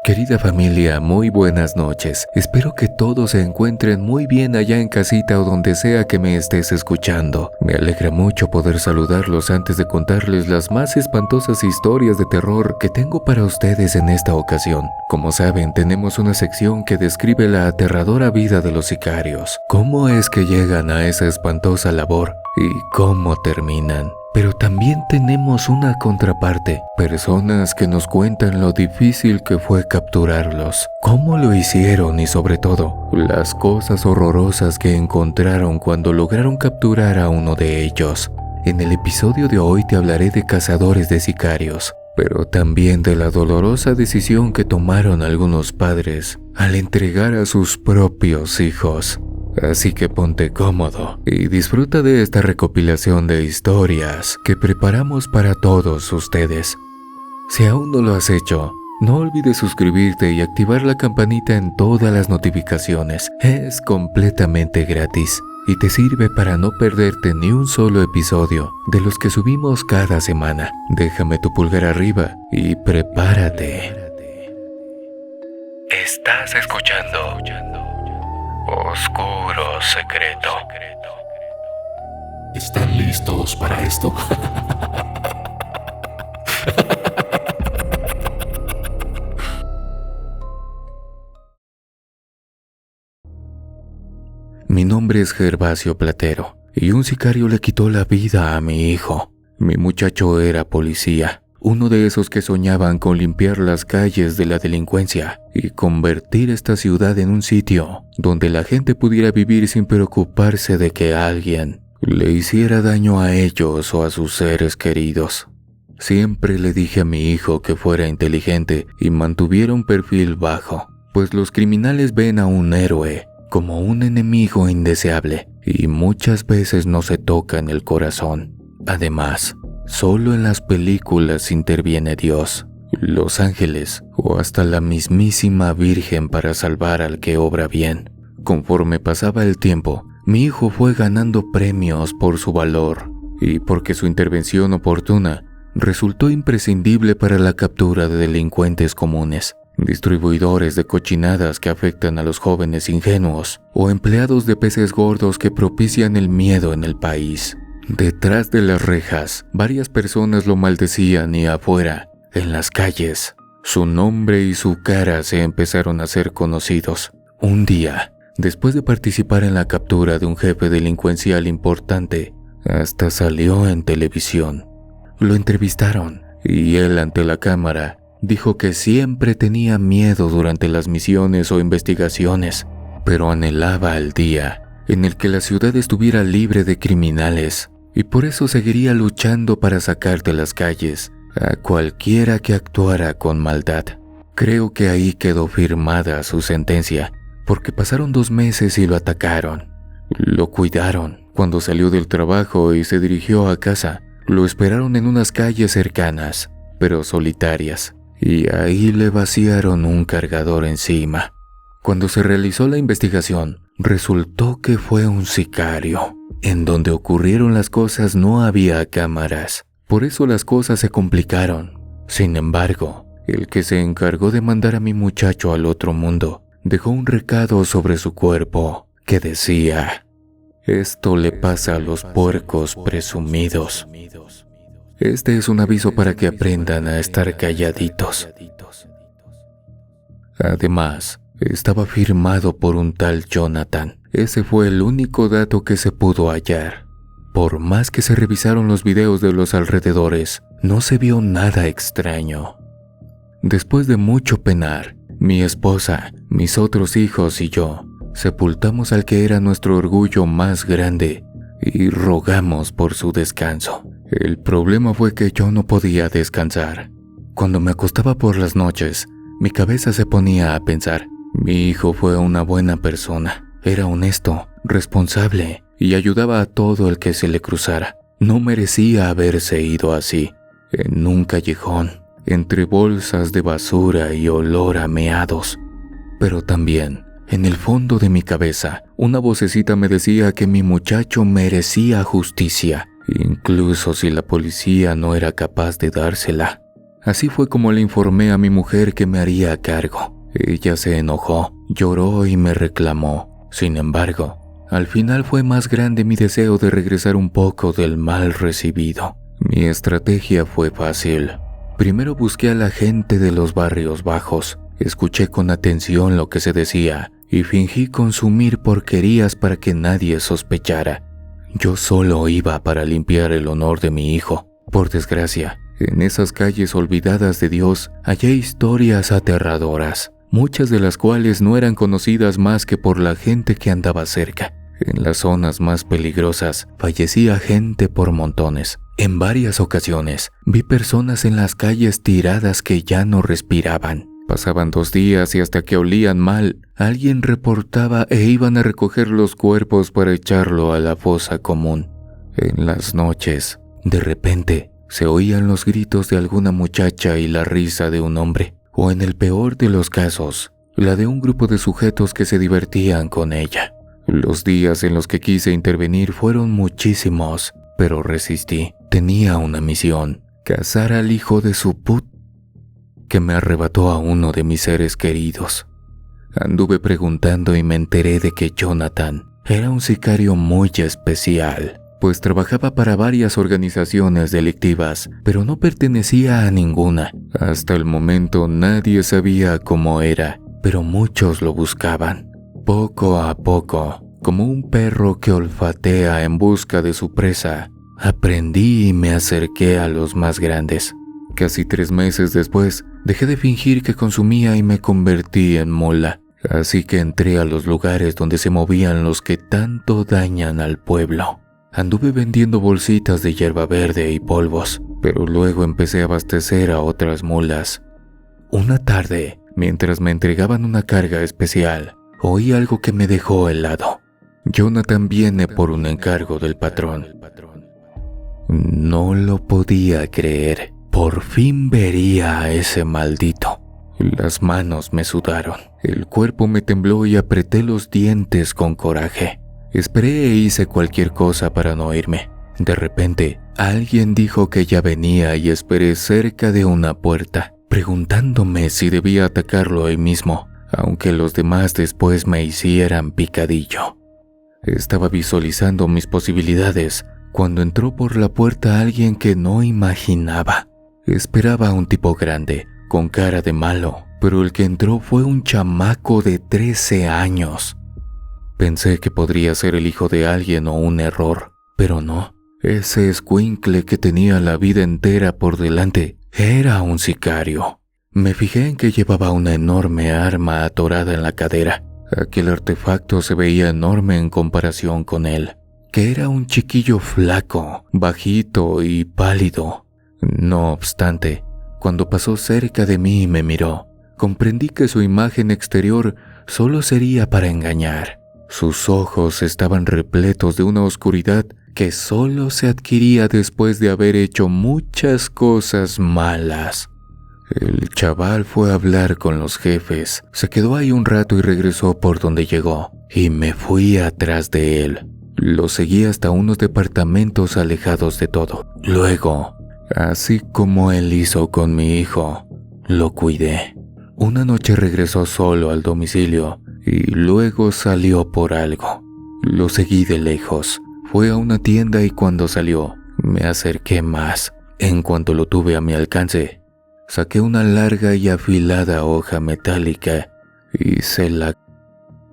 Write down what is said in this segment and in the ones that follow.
Querida familia, muy buenas noches. Espero que todos se encuentren muy bien allá en casita o donde sea que me estés escuchando. Me alegra mucho poder saludarlos antes de contarles las más espantosas historias de terror que tengo para ustedes en esta ocasión. Como saben, tenemos una sección que describe la aterradora vida de los sicarios, cómo es que llegan a esa espantosa labor y cómo terminan. Pero también tenemos una contraparte, personas que nos cuentan lo difícil que fue capturarlos, cómo lo hicieron y sobre todo, las cosas horrorosas que encontraron cuando lograron capturar a uno de ellos. En el episodio de hoy te hablaré de cazadores de sicarios, pero también de la dolorosa decisión que tomaron algunos padres al entregar a sus propios hijos. Así que ponte cómodo y disfruta de esta recopilación de historias que preparamos para todos ustedes. Si aún no lo has hecho, no olvides suscribirte y activar la campanita en todas las notificaciones. Es completamente gratis y te sirve para no perderte ni un solo episodio de los que subimos cada semana. Déjame tu pulgar arriba y prepárate. Estás escuchando Oscuro Secreto. ¿Están listos para esto? Mi nombre es Gervasio Platero y un sicario le quitó la vida a mi hijo. Mi muchacho era policía, uno de esos que soñaban con limpiar las calles de la delincuencia y convertir esta ciudad en un sitio donde la gente pudiera vivir sin preocuparse de que alguien le hiciera daño a ellos o a sus seres queridos. Siempre le dije a mi hijo que fuera inteligente y mantuviera un perfil bajo, pues los criminales ven a un héroe como un enemigo indeseable y muchas veces no se tocan el corazón. Además, solo en las películas interviene Dios, los ángeles o hasta la mismísima Virgen para salvar al que obra bien. Conforme pasaba el tiempo, mi hijo fue ganando premios por su valor y porque su intervención oportuna resultó imprescindible para la captura de delincuentes comunes, distribuidores de cochinadas que afectan a los jóvenes ingenuos o empleados de peces gordos que propician el miedo en el país. Detrás de las rejas, varias personas lo maldecían y afuera, en las calles, su nombre y su cara se empezaron a hacer conocidos. Un día, después de participar en la captura de un jefe delincuencial importante, hasta salió en televisión. Lo entrevistaron y él ante la cámara dijo que siempre tenía miedo durante las misiones o investigaciones, pero anhelaba el día en el que la ciudad estuviera libre de criminales. Y por eso seguiría luchando para sacar de las calles a cualquiera que actuara con maldad. Creo que ahí quedó firmada su sentencia, porque pasaron 2 meses y lo atacaron. Lo cuidaron. Cuando salió del trabajo y se dirigió a casa, lo esperaron en unas calles cercanas, pero solitarias, y ahí le vaciaron un cargador encima. Cuando se realizó la investigación, resultó que fue un sicario. En donde ocurrieron las cosas no había cámaras, por eso las cosas se complicaron. Sin embargo, el que se encargó de mandar a mi muchacho al otro mundo dejó un recado sobre su cuerpo que decía: esto le pasa a los puercos presumidos. Este es un aviso para que aprendan a estar calladitos. Además, estaba firmado por un tal Jonathan. Ese fue el único dato que se pudo hallar. Por más que se revisaron los videos de los alrededores, no se vio nada extraño. Después de mucho penar, mi esposa, mis otros hijos y yo sepultamos al que era nuestro orgullo más grande y rogamos por su descanso. El problema fue que yo no podía descansar. Cuando me acostaba por las noches, mi cabeza se ponía a pensar: mi hijo fue una buena persona. Era honesto, responsable y ayudaba a todo el que se le cruzara. No merecía haberse ido así, en un callejón, entre bolsas de basura y olor a meados. Pero también, en el fondo de mi cabeza, una vocecita me decía que mi muchacho merecía justicia, incluso si la policía no era capaz de dársela. Así fue como le informé a mi mujer que me haría cargo. Ella se enojó, lloró y me reclamó. Sin embargo, al final fue más grande mi deseo de regresar un poco del mal recibido. Mi estrategia fue fácil. Primero busqué a la gente de los barrios bajos, escuché con atención lo que se decía y fingí consumir porquerías para que nadie sospechara. Yo solo iba para limpiar el honor de mi hijo. Por desgracia, en esas calles olvidadas de Dios hallé historias aterradoras, muchas de las cuales no eran conocidas más que por la gente que andaba cerca. En las zonas más peligrosas fallecía gente por montones. En varias ocasiones vi personas en las calles tiradas que ya no respiraban. Pasaban 2 días y hasta que olían mal, alguien reportaba e iban a recoger los cuerpos para echarlo a la fosa común. En las noches, de repente, se oían los gritos de alguna muchacha y la risa de un hombre, o en el peor de los casos, la de un grupo de sujetos que se divertían con ella. Los días en los que quise intervenir fueron muchísimos, pero resistí. Tenía una misión: cazar al hijo de su que me arrebató a uno de mis seres queridos. Anduve preguntando y me enteré de que Jonathan era un sicario muy especial, pues trabajaba para varias organizaciones delictivas, pero no pertenecía a ninguna. Hasta el momento nadie sabía cómo era, pero muchos lo buscaban. Poco a poco, como un perro que olfatea en busca de su presa, aprendí y me acerqué a los más grandes. Casi 3 meses después, dejé de fingir que consumía y me convertí en mula. Así que entré a los lugares donde se movían los que tanto dañan al pueblo. Anduve vendiendo bolsitas de hierba verde y polvos, pero luego empecé a abastecer a otras mulas. Una tarde, mientras me entregaban una carga especial, oí algo que me dejó helado. Jonathan viene por un encargo del patrón. No lo podía creer. Por fin vería a ese maldito. Las manos me sudaron, el cuerpo me tembló y apreté los dientes con coraje. Esperé e hice cualquier cosa para no irme. De repente, alguien dijo que ya venía y esperé cerca de una puerta, preguntándome si debía atacarlo ahí mismo, aunque los demás después me hicieran picadillo. Estaba visualizando mis posibilidades cuando entró por la puerta alguien que no imaginaba. Esperaba a un tipo grande, con cara de malo, pero el que entró fue un chamaco de 13 años. Pensé que podría ser el hijo de alguien o un error, pero no. Ese escuincle que tenía la vida entera por delante era un sicario. Me fijé en que llevaba una enorme arma atorada en la cadera. Aquel artefacto se veía enorme en comparación con él, que era un chiquillo flaco, bajito y pálido. No obstante, cuando pasó cerca de mí y me miró, comprendí que su imagen exterior solo sería para engañar. Sus ojos estaban repletos de una oscuridad que solo se adquiría después de haber hecho muchas cosas malas. El chaval fue a hablar con los jefes, se quedó ahí un rato y regresó por donde llegó, y me fui atrás de él. Lo seguí hasta unos departamentos alejados de todo. Luego, así como él hizo con mi hijo, lo cuidé. Una noche regresó solo al domicilio y luego salió por algo. Lo seguí de lejos. Fue a una tienda y cuando salió, me acerqué más. En cuanto lo tuve a mi alcance, saqué una larga y afilada hoja metálica y se la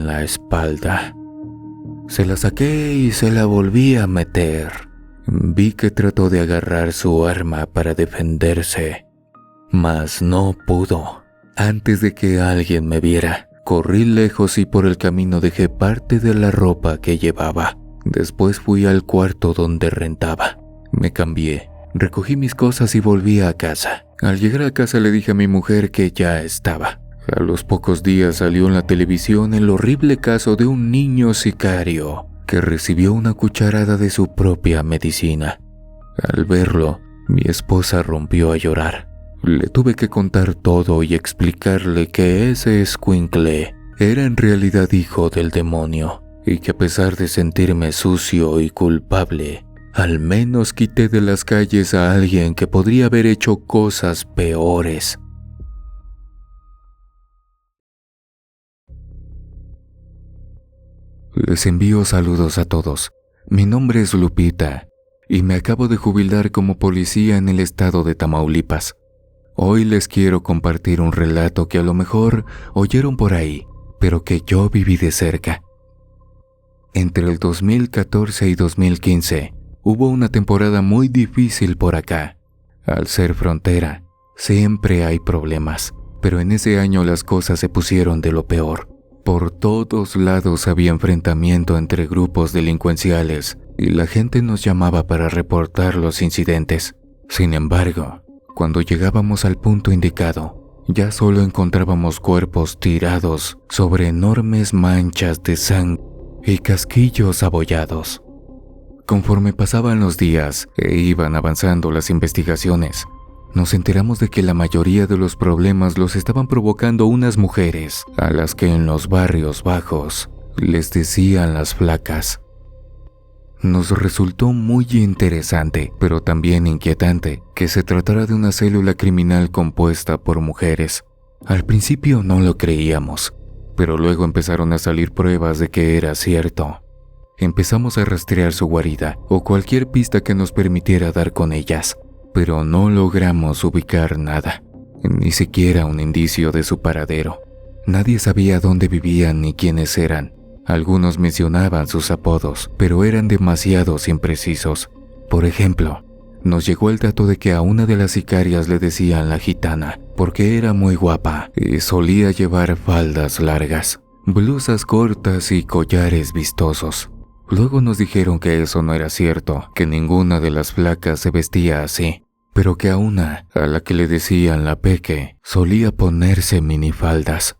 en la espalda. Se la saqué y se la volví a meter. Vi que trató de agarrar su arma para defenderse, mas no pudo. Antes de que alguien me viera, corrí lejos y por el camino dejé parte de la ropa que llevaba. Después fui al cuarto donde rentaba. Me cambié, recogí mis cosas y volví a casa. Al llegar a casa le dije a mi mujer que ya estaba. A los pocos días salió en la televisión el horrible caso de un niño sicario que recibió una cucharada de su propia medicina. Al verlo, mi esposa rompió a llorar. Le tuve que contar todo y explicarle que ese escuincle era en realidad hijo del demonio y que a pesar de sentirme sucio y culpable, Al menos quité de las calles a alguien que podría haber hecho cosas peores. Les envío saludos a todos. Mi nombre es Lupita y me acabo de jubilar como policía en el estado de Tamaulipas. Hoy les quiero compartir un relato que a lo mejor oyeron por ahí, pero que yo viví de cerca. Entre el 2014 y 2015 hubo una temporada muy difícil por acá. Al ser frontera, siempre hay problemas, pero en ese año las cosas se pusieron de lo peor. Por todos lados había enfrentamiento entre grupos delincuenciales y la gente nos llamaba para reportar los incidentes. Sin embargo, cuando llegábamos al punto indicado, ya solo encontrábamos cuerpos tirados sobre enormes manchas de sangre y casquillos abollados. Conforme pasaban los días e iban avanzando las investigaciones, nos enteramos de que la mayoría de los problemas los estaban provocando unas mujeres a las que en los barrios bajos les decían las flacas. Nos resultó muy interesante, pero también inquietante, que se tratara de una célula criminal compuesta por mujeres. Al principio no lo creíamos, pero luego empezaron a salir pruebas de que era cierto. Empezamos a rastrear su guarida o cualquier pista que nos permitiera dar con ellas, pero no logramos ubicar nada, ni siquiera un indicio de su paradero. Nadie sabía dónde vivían ni quiénes eran. Algunos mencionaban sus apodos, pero eran demasiados imprecisos. Por ejemplo, nos llegó el dato de que a una de las sicarias le decían la gitana, porque era muy guapa y solía llevar faldas largas, blusas cortas y collares vistosos. Luego nos dijeron que eso no era cierto, que ninguna de las flacas se vestía así, pero que a una, a la que le decían la Peque, solía ponerse minifaldas.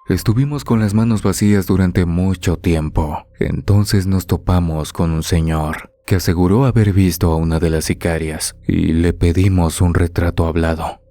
Estuvimos con las manos vacías durante mucho tiempo. Entonces nos topamos con un señor que aseguró haber visto a una de las sicarias y le pedimos un retrato hablado.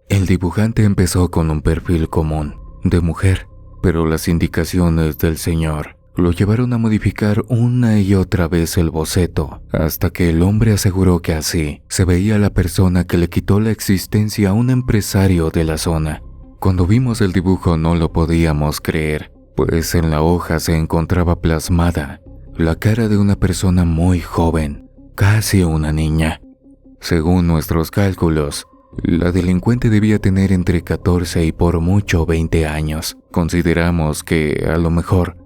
El dibujante empezó con un perfil común, de mujer, pero las indicaciones del señor lo llevaron a modificar una y otra vez el boceto, hasta que el hombre aseguró que así se veía la persona que le quitó la existencia a un empresario de la zona. Cuando vimos el dibujo no lo podíamos creer, pues en la hoja se encontraba plasmada la cara de una persona muy joven, casi una niña. Según nuestros cálculos, la delincuente debía tener entre 14 y por mucho 20 años. Consideramos que, a lo mejor,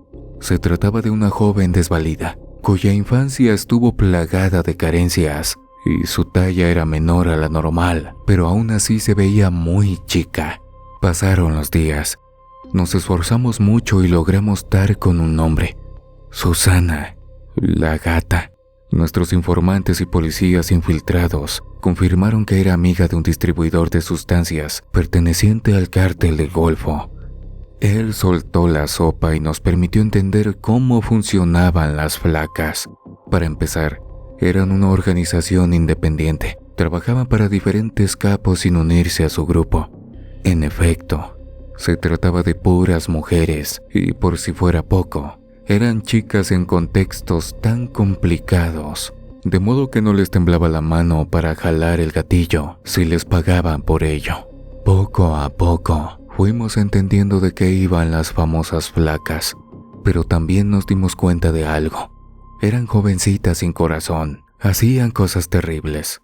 se trataba de una joven desvalida, cuya infancia estuvo plagada de carencias y su talla era menor a la normal, pero aún así se veía muy chica. Pasaron los días. Nos esforzamos mucho y logramos dar con un nombre. Susana, la gata. Nuestros informantes y policías infiltrados confirmaron que era amiga de un distribuidor de sustancias perteneciente al cártel del Golfo. Él soltó la sopa y nos permitió entender cómo funcionaban las flacas. Para empezar, eran una organización independiente. Trabajaban para diferentes capos sin unirse a su grupo. En efecto, se trataba de puras mujeres y, por si fuera poco, eran chicas en contextos tan complicados, de modo que no les temblaba la mano para jalar el gatillo si les pagaban por ello. Poco a poco fuimos entendiendo de qué iban las famosas flacas, pero también nos dimos cuenta de algo. Eran jovencitas sin corazón, hacían cosas terribles.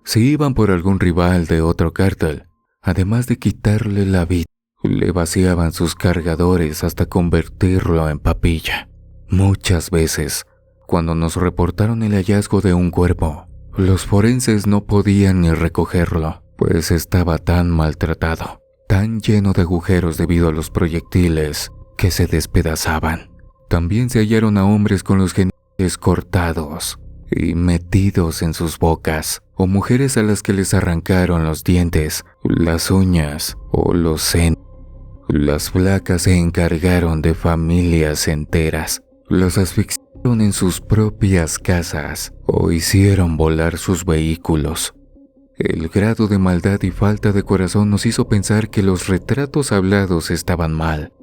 Si iban por algún rival de otro cártel, además de quitarle la vida, le vaciaban sus cargadores hasta convertirlo en papilla. Muchas veces, cuando nos reportaron el hallazgo de un cuerpo, los forenses no podían ni recogerlo, pues estaba tan maltratado, tan lleno de agujeros debido a los proyectiles que se despedazaban. También se hallaron a hombres con los genitales cortados y metidos en sus bocas, o mujeres a las que les arrancaron los dientes, las uñas o los senos. Las flacas se encargaron de familias enteras, los asfixiaron en sus propias casas o hicieron volar sus vehículos. El grado de maldad y falta de corazón nos hizo pensar que los retratos hablados estaban mal,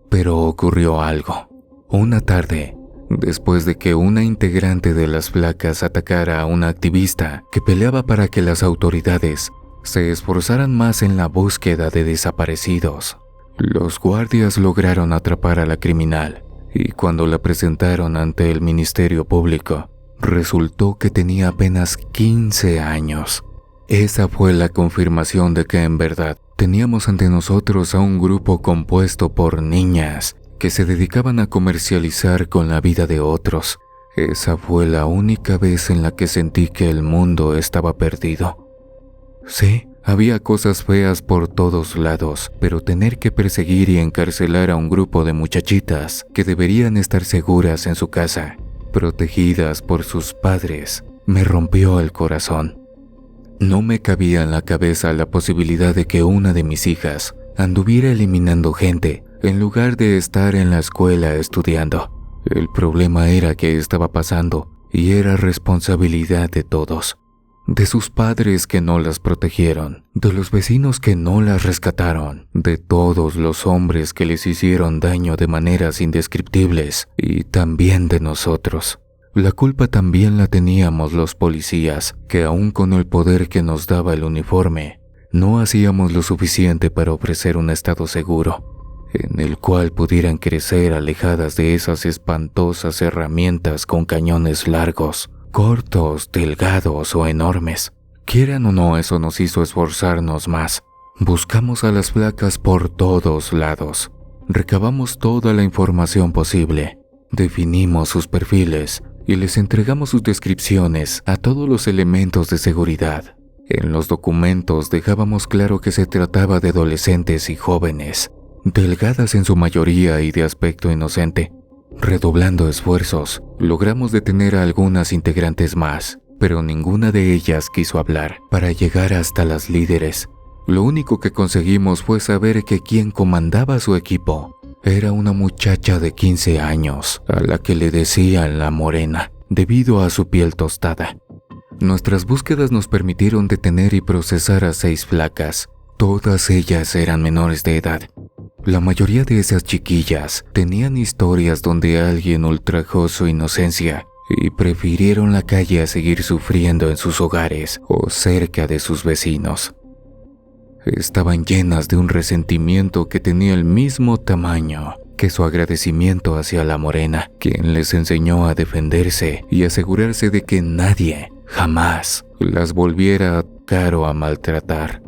pero ocurrió algo. Una tarde, después de que una integrante de las flacas atacara a una activista que peleaba para que las autoridades se esforzaran más en la búsqueda de desaparecidos. Los guardias lograron atrapar a la criminal y cuando la presentaron ante el Ministerio Público, resultó que tenía apenas 15 años. Esa fue la confirmación de que en verdad teníamos ante nosotros a un grupo compuesto por niñas que se dedicaban a comercializar con la vida de otros. Esa fue la única vez en la que sentí que el mundo estaba perdido. Sí, había cosas feas por todos lados, pero tener que perseguir y encarcelar a un grupo de muchachitas que deberían estar seguras en su casa, protegidas por sus padres, me rompió el corazón. No me cabía en la cabeza la posibilidad de que una de mis hijas anduviera eliminando gente en lugar de estar en la escuela estudiando. El problema era que estaba pasando y era responsabilidad de todos. De sus padres que no las protegieron, de los vecinos que no las rescataron, de todos los hombres que les hicieron daño de maneras indescriptibles y también de nosotros. La culpa también la teníamos los policías, que aun con el poder que nos daba el uniforme, no hacíamos lo suficiente para ofrecer un estado seguro, en el cual pudieran crecer alejadas de esas espantosas herramientas con cañones largos, cortos, delgados o enormes. Quieran o no, eso nos hizo esforzarnos más. Buscamos a las flacas por todos lados. Recabamos toda la información posible. Definimos sus perfiles y les entregamos sus descripciones a todos los elementos de seguridad. En los documentos dejábamos claro que se trataba de adolescentes y jóvenes, delgadas en su mayoría y de aspecto inocente. Redoblando esfuerzos, logramos detener a algunas integrantes más, pero ninguna de ellas quiso hablar para llegar hasta las líderes. Lo único que conseguimos fue saber que quien comandaba su equipo era una muchacha de 15 años, a la que le decían la morena, debido a su piel tostada. Nuestras búsquedas nos permitieron detener y procesar a 6 flacas. Todas ellas eran menores de edad. La mayoría de esas chiquillas tenían historias donde alguien ultrajó su inocencia y prefirieron la calle a seguir sufriendo en sus hogares o cerca de sus vecinos. Estaban llenas de un resentimiento que tenía el mismo tamaño que su agradecimiento hacia la morena, quien les enseñó a defenderse y asegurarse de que nadie, jamás, las volviera a tocar o a maltratar.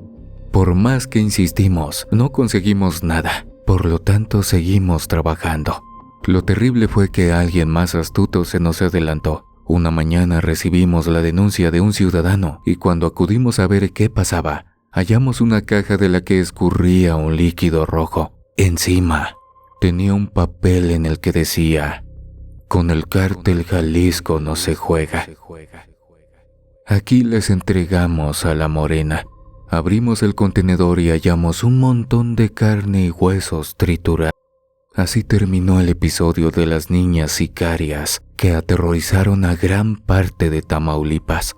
Por más que insistimos, no conseguimos nada, por lo tanto seguimos trabajando. Lo terrible fue que alguien más astuto se nos adelantó. Una mañana recibimos la denuncia de un ciudadano y cuando acudimos a ver qué pasaba, hallamos una caja de la que escurría un líquido rojo. Encima, tenía un papel en el que decía: "Con el cártel Jalisco no se juega". Aquí les entregamos a la morena. Abrimos el contenedor y hallamos un montón de carne y huesos triturados. Así terminó el episodio de las niñas sicarias que aterrorizaron a gran parte de Tamaulipas.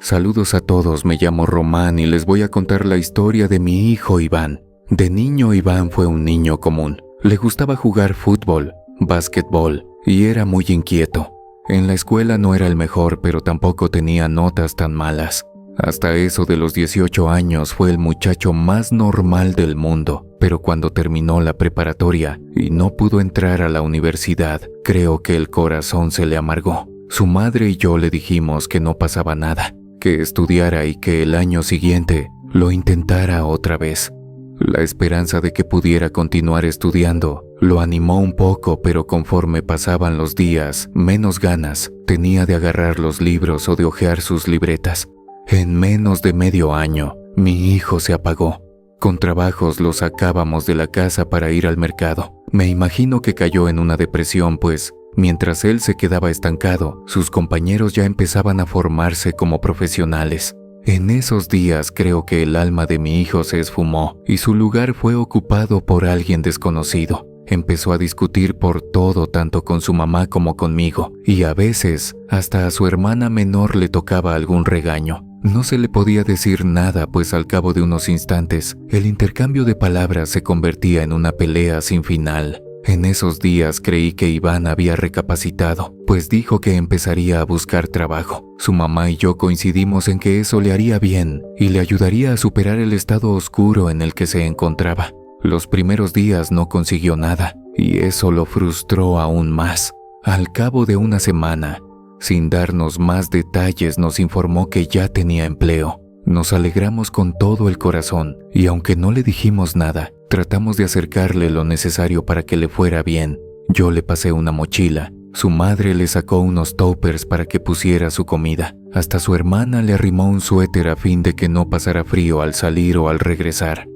Saludos a todos, me llamo Román y les voy a contar la historia de mi hijo Iván. De niño, Iván fue un niño común. Le gustaba jugar fútbol, básquetbol y era muy inquieto. En la escuela no era el mejor, pero tampoco tenía notas tan malas. Hasta eso de los 18 años fue el muchacho más normal del mundo, pero cuando terminó la preparatoria y no pudo entrar a la universidad, creo que el corazón se le amargó. Su madre y yo le dijimos que no pasaba nada, que estudiara y que el año siguiente lo intentara otra vez. La esperanza de que pudiera continuar estudiando lo animó un poco, pero conforme pasaban los días, menos ganas tenía de agarrar los libros o de hojear sus libretas. En menos de medio año, mi hijo se apagó. Con trabajos lo sacábamos de la casa para ir al mercado. Me imagino que cayó en una depresión, pues mientras él se quedaba estancado, sus compañeros ya empezaban a formarse como profesionales. En esos días creo que el alma de mi hijo se esfumó y su lugar fue ocupado por alguien desconocido. Empezó a discutir por todo, tanto con su mamá como conmigo, y a veces hasta a su hermana menor le tocaba algún regaño. No se le podía decir nada, pues al cabo de unos instantes, el intercambio de palabras se convertía en una pelea sin final. En esos días creí que Iván había recapacitado, pues dijo que empezaría a buscar trabajo. Su mamá y yo coincidimos en que eso le haría bien y le ayudaría a superar el estado oscuro en el que se encontraba. Los primeros días no consiguió nada y eso lo frustró aún más. Al cabo de una semana, sin darnos más detalles, nos informó que ya tenía empleo. Nos alegramos con todo el corazón y aunque no le dijimos nada, tratamos de acercarle lo necesario para que le fuera bien. Yo le pasé una mochila, su madre le sacó unos toppers para que pusiera su comida. Hasta su hermana le arrimó un suéter a fin de que no pasara frío al salir o al regresar.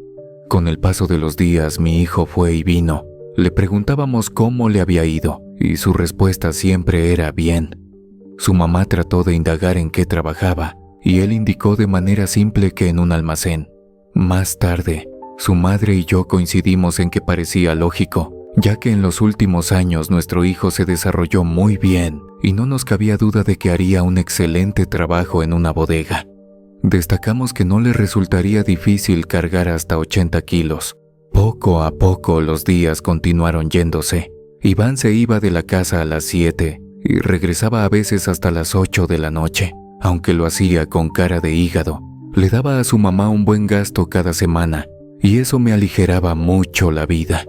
Con el paso de los días, mi hijo fue y vino. Le preguntábamos cómo le había ido y su respuesta siempre era bien. Su mamá trató de indagar en qué trabajaba y él indicó de manera simple que en un almacén. Más tarde, su madre y yo coincidimos en que parecía lógico, ya que en los últimos años nuestro hijo se desarrolló muy bien y no nos cabía duda de que haría un excelente trabajo en una bodega. Destacamos que no le resultaría difícil cargar hasta 80 kilos. Poco a poco los días continuaron yéndose. Iván se iba de la casa a las 7 y regresaba a veces hasta las 8 de la noche. Aunque lo hacía con cara de hígado, le daba a su mamá un buen gasto cada semana y eso me aligeraba mucho la vida.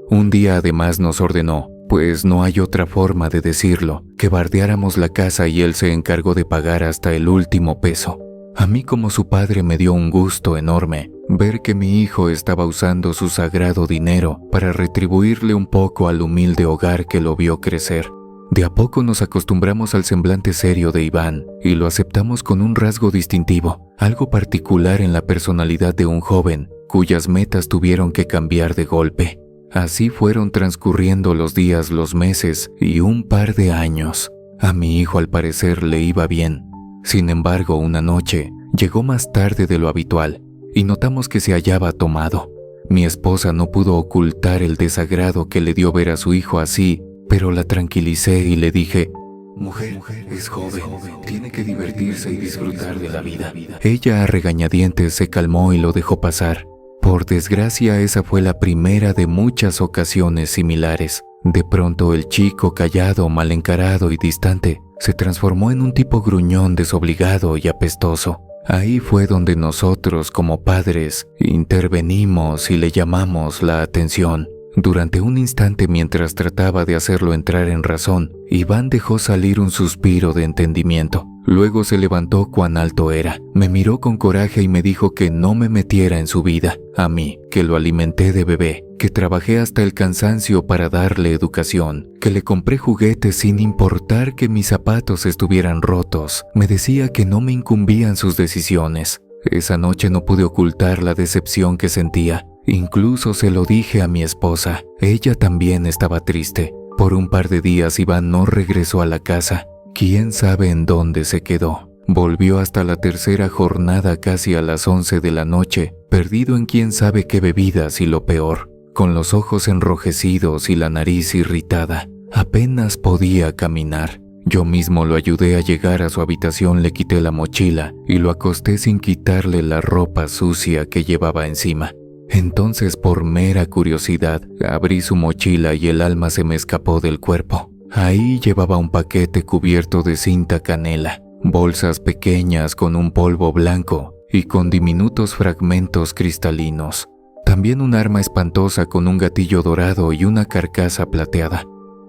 Un día además nos ordenó, pues no hay otra forma de decirlo, que bardeáramos la casa y él se encargó de pagar hasta el último peso. A mí como su padre me dio un gusto enorme ver que mi hijo estaba usando su sagrado dinero para retribuirle un poco al humilde hogar que lo vio crecer. De a poco nos acostumbramos al semblante serio de Iván y lo aceptamos con un rasgo distintivo, algo particular en la personalidad de un joven cuyas metas tuvieron que cambiar de golpe. Así fueron transcurriendo los días, los meses y un par de años. A mi hijo al parecer le iba bien. Sin embargo, una noche llegó más tarde de lo habitual y notamos que se hallaba tomado. Mi esposa no pudo ocultar el desagrado que le dio ver a su hijo así, pero la tranquilicé y le dije, «Mujer, es joven, tiene que divertirse y disfrutar de la vida». Ella a regañadientes se calmó y lo dejó pasar. Por desgracia, esa fue la primera de muchas ocasiones similares. De pronto el chico, callado, mal encarado y distante, se transformó en un tipo gruñón, desobligado y apestoso. Ahí fue donde nosotros, como padres, intervenimos y le llamamos la atención. Durante un instante, mientras trataba de hacerlo entrar en razón, Iván dejó salir un suspiro de entendimiento. Luego se levantó cuán alto era, me miró con coraje y me dijo que no me metiera en su vida, a mí, que lo alimenté de bebé, que trabajé hasta el cansancio para darle educación, que le compré juguetes sin importar que mis zapatos estuvieran rotos. Me decía que no me incumbían sus decisiones. Esa noche no pude ocultar la decepción que sentía. Incluso se lo dije a mi esposa. Ella también estaba triste. Por un par de días Iván no regresó a la casa. ¿Quién sabe en dónde se quedó? Volvió hasta la tercera jornada casi a las 11 de la noche, perdido en quién sabe qué bebidas y lo peor, con los ojos enrojecidos y la nariz irritada. Apenas podía caminar. Yo mismo lo ayudé a llegar a su habitación, le quité la mochila y lo acosté sin quitarle la ropa sucia que llevaba encima. Entonces, por mera curiosidad, abrí su mochila y el alma se me escapó del cuerpo. Ahí llevaba un paquete cubierto de cinta canela, bolsas pequeñas con un polvo blanco y con diminutos fragmentos cristalinos. También un arma espantosa con un gatillo dorado y una carcasa plateada.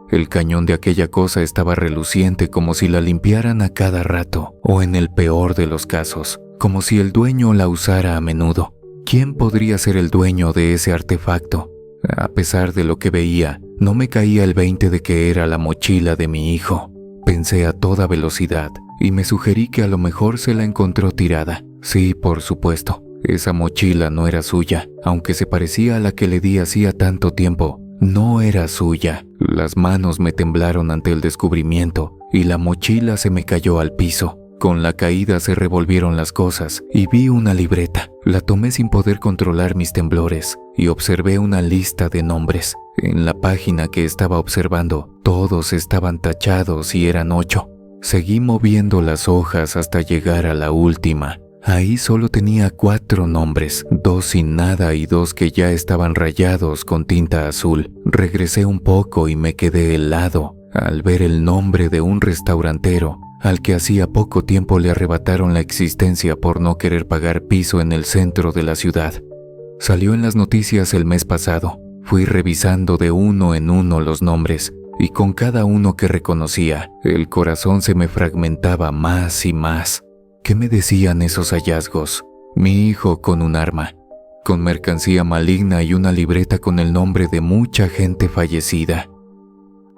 El cañón de aquella cosa estaba reluciente como si la limpiaran a cada rato, o en el peor de los casos, como si el dueño la usara a menudo. ¿Quién podría ser el dueño de ese artefacto? A pesar de lo que veía, no me caía el 20 de que era la mochila de mi hijo. Pensé a toda velocidad y me sugerí que a lo mejor se la encontró tirada. Sí, por supuesto, esa mochila no era suya, aunque se parecía a la que le di hacía tanto tiempo. No era suya. Las manos me temblaron ante el descubrimiento y la mochila se me cayó al piso. Con la caída se revolvieron las cosas y vi una libreta. La tomé sin poder controlar mis temblores y observé una lista de nombres. En la página que estaba observando, todos estaban tachados y eran 8. Seguí moviendo las hojas hasta llegar a la última. Ahí solo tenía 4 nombres, 2 sin nada y 2 que ya estaban rayados con tinta azul. Regresé un poco y me quedé helado al ver el nombre de un restaurantero al que hacía poco tiempo le arrebataron la existencia por no querer pagar piso en el centro de la ciudad. Salió en las noticias el mes pasado. Fui revisando de uno en uno los nombres y con cada uno que reconocía, el corazón se me fragmentaba más y más. ¿Qué me decían esos hallazgos? Mi hijo con un arma, con mercancía maligna y una libreta con el nombre de mucha gente fallecida.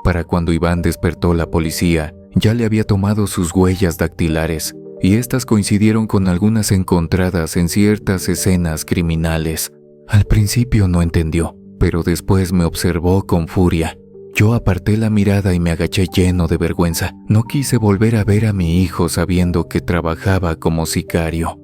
Para cuando Iván despertó la policía, ya le había tomado sus huellas dactilares y estas coincidieron con algunas encontradas en ciertas escenas criminales. Al principio no entendió, pero después me observó con furia. Yo aparté la mirada y me agaché lleno de vergüenza. No quise volver a ver a mi hijo sabiendo que trabajaba como sicario.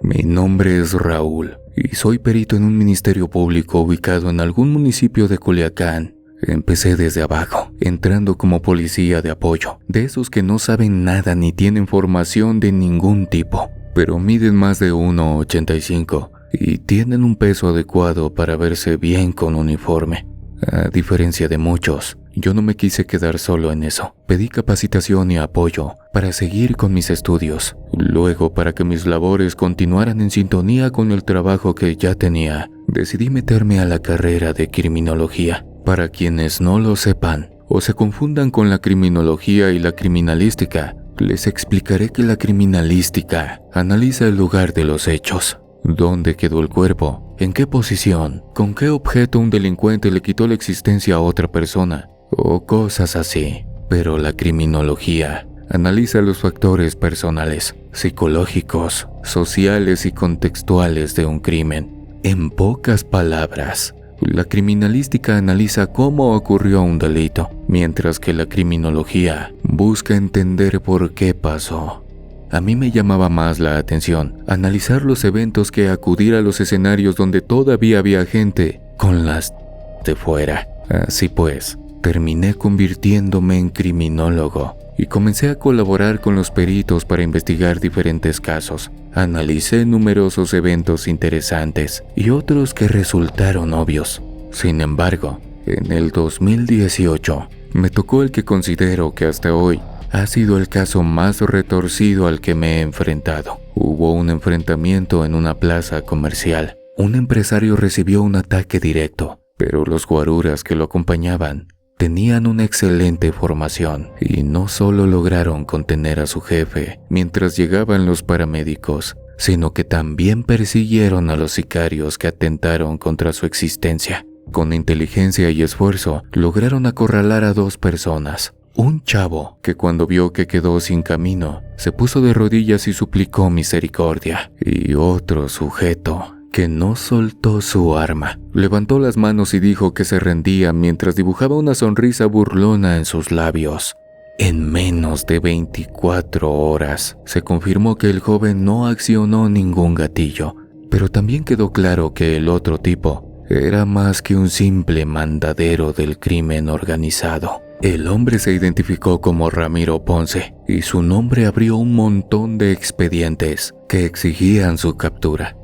Mi nombre es Raúl y soy perito en un ministerio público ubicado en algún municipio de Culiacán. Empecé desde abajo, entrando como policía de apoyo, de esos que no saben nada ni tienen formación de ningún tipo, pero miden más de 1,85 y tienen un peso adecuado para verse bien con uniforme. A diferencia de muchos, yo no me quise quedar solo en eso. Pedí capacitación y apoyo para seguir con mis estudios. Luego, para que mis labores continuaran en sintonía con el trabajo que ya tenía, decidí meterme a la carrera de criminología. Para quienes no lo sepan o se confundan con la criminología y la criminalística, les explicaré que la criminalística analiza el lugar de los hechos. ¿Dónde quedó el cuerpo? ¿En qué posición? ¿Con qué objeto un delincuente le quitó la existencia a otra persona? O cosas así. Pero la criminología analiza los factores personales, psicológicos, sociales y contextuales de un crimen. En pocas palabras, la criminalística analiza cómo ocurrió un delito, mientras que la criminología busca entender por qué pasó. A mí me llamaba más la atención analizar los eventos que acudir a los escenarios donde todavía había gente con las de fuera. Así pues, terminé convirtiéndome en criminólogo y comencé a colaborar con los peritos para investigar diferentes casos. Analicé numerosos eventos interesantes y otros que resultaron obvios. Sin embargo, en el 2018 me tocó el que considero que hasta hoy ha sido el caso más retorcido al que me he enfrentado. Hubo un enfrentamiento en una plaza comercial. Un empresario recibió un ataque directo, pero los guaruras que lo acompañaban tenían una excelente formación y no solo lograron contener a su jefe mientras llegaban los paramédicos, sino que también persiguieron a los sicarios que atentaron contra su existencia. Con inteligencia y esfuerzo, lograron acorralar a 2 personas. Un chavo que cuando vio que quedó sin camino, se puso de rodillas y suplicó misericordia. Y otro sujeto que no soltó su arma, levantó las manos y dijo que se rendía mientras dibujaba una sonrisa burlona en sus labios. En menos de 24 horas, se confirmó que el joven no accionó ningún gatillo, pero también quedó claro que el otro tipo era más que un simple mandadero del crimen organizado. El hombre se identificó como Ramiro Ponce y su nombre abrió un montón de expedientes que exigían su captura.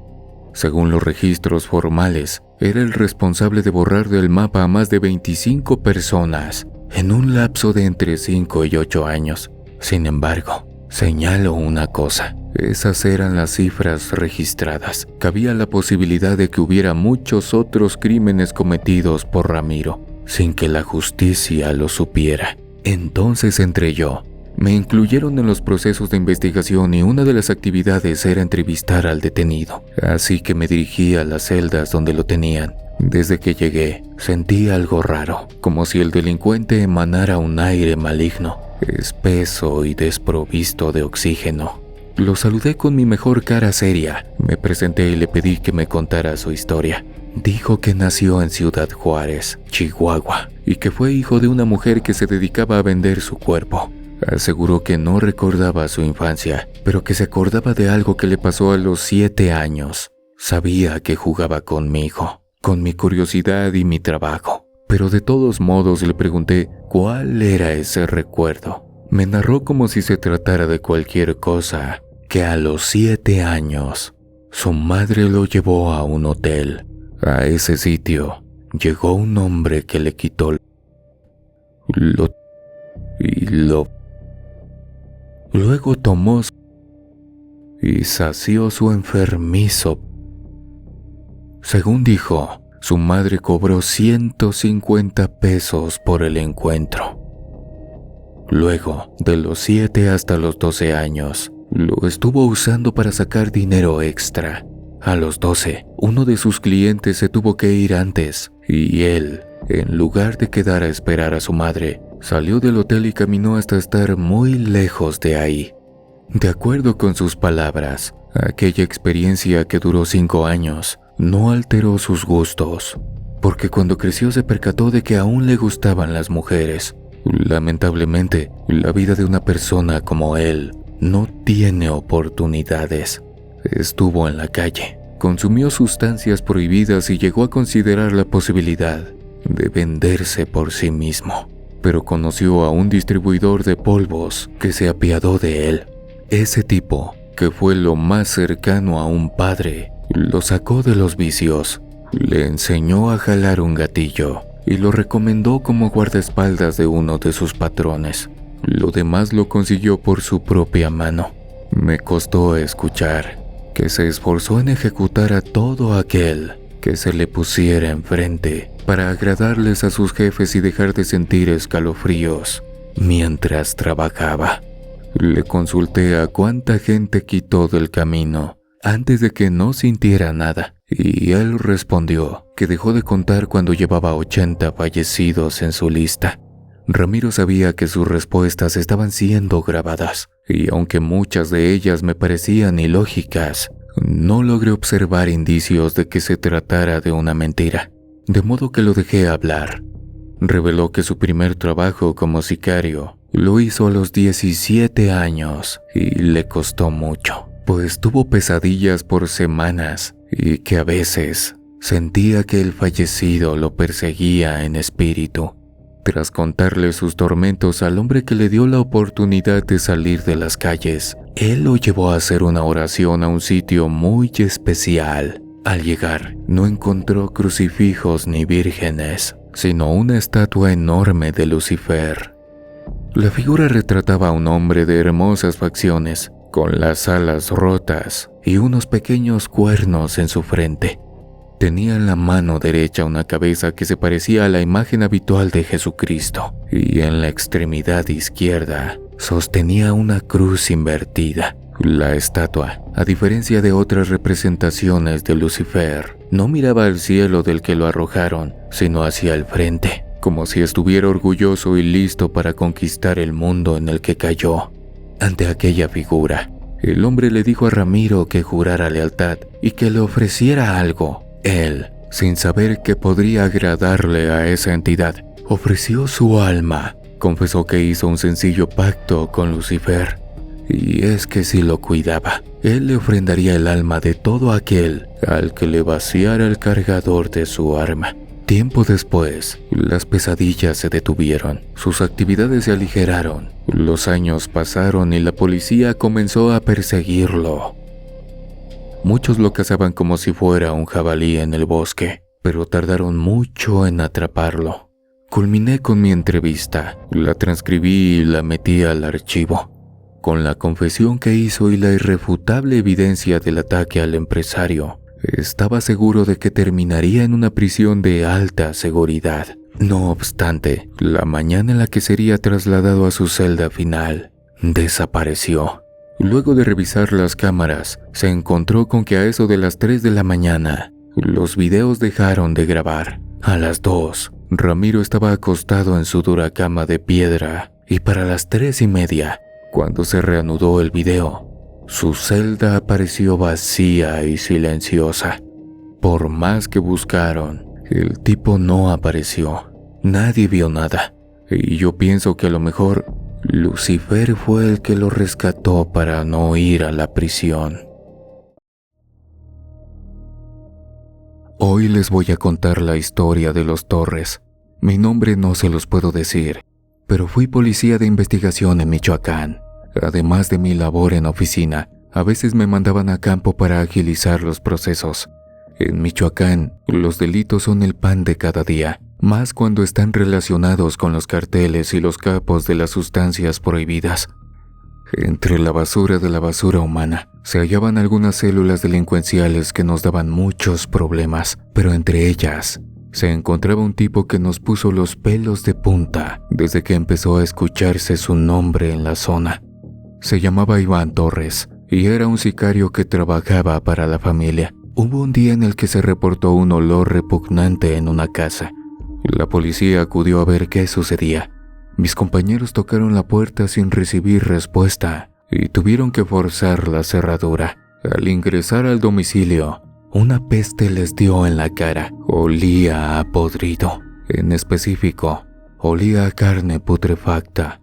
Según los registros formales, era el responsable de borrar del mapa a más de 25 personas en un lapso de entre 5 y 8 años. Sin embargo, señalo una cosa: esas eran las cifras registradas. Cabía la posibilidad de que hubiera muchos otros crímenes cometidos por Ramiro, sin que la justicia lo supiera. Entonces entré yo. Me incluyeron en los procesos de investigación y una de las actividades era entrevistar al detenido. Así que me dirigí a las celdas donde lo tenían. Desde que llegué, sentí algo raro, como si el delincuente emanara un aire maligno, espeso y desprovisto de oxígeno. Lo saludé con mi mejor cara seria. Me presenté y le pedí que me contara su historia. Dijo que nació en Ciudad Juárez, Chihuahua, y que fue hijo de una mujer que se dedicaba a vender su cuerpo. Aseguró que no recordaba su infancia, pero que se acordaba de algo que le pasó a los 7 años. Sabía que jugaba conmigo, con mi curiosidad y mi trabajo, pero de todos modos le pregunté cuál era ese recuerdo. Me narró como si se tratara de cualquier cosa, que a los 7 años su madre lo llevó a un hotel. A ese sitio llegó un hombre que le quitó luego tomó y sació su enfermizo. Según dijo, su madre cobró 150 pesos por el encuentro. Luego, de los 7 hasta los 12 años, lo estuvo usando para sacar dinero extra. A los 12, uno de sus clientes se tuvo que ir antes, y él, en lugar de quedar a esperar a su madre, salió del hotel y caminó hasta estar muy lejos de ahí. De acuerdo con sus palabras, aquella experiencia que duró 5 años no alteró sus gustos, porque cuando creció se percató de que aún le gustaban las mujeres. Lamentablemente, la vida de una persona como él no tiene oportunidades. Estuvo en la calle, consumió sustancias prohibidas y llegó a considerar la posibilidad de venderse por sí mismo. Pero conoció a un distribuidor de polvos que se apiadó de él. Ese tipo, que fue lo más cercano a un padre, lo sacó de los vicios, le enseñó a jalar un gatillo y lo recomendó como guardaespaldas de uno de sus patrones. Lo demás lo consiguió por su propia mano. Me costó escuchar que se esforzó en ejecutar a todo aquel que se le pusiera enfrente para agradarles a sus jefes y dejar de sentir escalofríos mientras trabajaba. Le consulté a cuánta gente quitó del camino antes de que no sintiera nada, y él respondió que dejó de contar cuando llevaba 80 fallecidos en su lista. Ramiro sabía que sus respuestas estaban siendo grabadas, y aunque muchas de ellas me parecían ilógicas, no logré observar indicios de que se tratara de una mentira, de modo que lo dejé hablar. Reveló que su primer trabajo como sicario lo hizo a los 17 años y le costó mucho, pues tuvo pesadillas por semanas y que a veces sentía que el fallecido lo perseguía en espíritu. Tras contarle sus tormentos al hombre que le dio la oportunidad de salir de las calles, él lo llevó a hacer una oración a un sitio muy especial. Al llegar, no encontró crucifijos ni vírgenes, sino una estatua enorme de Lucifer. La figura retrataba a un hombre de hermosas facciones, con las alas rotas y unos pequeños cuernos en su frente. Tenía en la mano derecha una cabeza que se parecía a la imagen habitual de Jesucristo, y en la extremidad izquierda sostenía una cruz invertida. La estatua, a diferencia de otras representaciones de Lucifer, no miraba al cielo del que lo arrojaron, sino hacia el frente, como si estuviera orgulloso y listo para conquistar el mundo en el que cayó. Ante aquella figura, el hombre le dijo a Ramiro que jurara lealtad y que le ofreciera algo. Él, sin saber que podría agradarle a esa entidad, ofreció su alma. Confesó que hizo un sencillo pacto con Lucifer, y es que si lo cuidaba, él le ofrendaría el alma de todo aquel al que le vaciara el cargador de su arma. Tiempo después, las pesadillas se detuvieron, sus actividades se aligeraron, los años pasaron y la policía comenzó a perseguirlo. Muchos lo cazaban como si fuera un jabalí en el bosque, pero tardaron mucho en atraparlo. Culminé con mi entrevista, la transcribí y la metí al archivo. Con la confesión que hizo y la irrefutable evidencia del ataque al empresario, estaba seguro de que terminaría en una prisión de alta seguridad. No obstante, la mañana en la que sería trasladado a su celda final, desapareció. Luego de revisar las cámaras, se encontró con que a eso de las 3 de la mañana, los videos dejaron de grabar. A las 2, Ramiro estaba acostado en su dura cama de piedra, y para las 3:30, cuando se reanudó el video, su celda apareció vacía y silenciosa. Por más que buscaron, el tipo no apareció. Nadie vio nada, y yo pienso que a lo mejor Lucifer fue el que lo rescató para no ir a la prisión. Hoy les voy a contar la historia de los Torres. Mi nombre no se los puedo decir, pero fui policía de investigación en Michoacán. Además de mi labor en oficina, a veces me mandaban a campo para agilizar los procesos. En Michoacán, los delitos son el pan de cada día, más cuando están relacionados con los carteles y los capos de las sustancias prohibidas. Entre la basura de la basura humana, se hallaban algunas células delincuenciales que nos daban muchos problemas, pero entre ellas se encontraba un tipo que nos puso los pelos de punta desde que empezó a escucharse su nombre en la zona. Se llamaba Iván Torres y era un sicario que trabajaba para la familia. Hubo un día en el que se reportó un olor repugnante en una casa. La policía acudió a ver qué sucedía. Mis compañeros tocaron la puerta sin recibir respuesta y tuvieron que forzar la cerradura. Al ingresar al domicilio, una peste les dio en la cara. Olía a podrido. En específico, olía a carne putrefacta.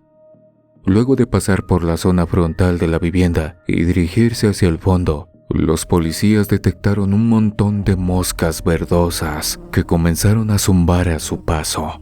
Luego de pasar por la zona frontal de la vivienda y dirigirse hacia el fondo, los policías detectaron un montón de moscas verdosas que comenzaron a zumbar a su paso.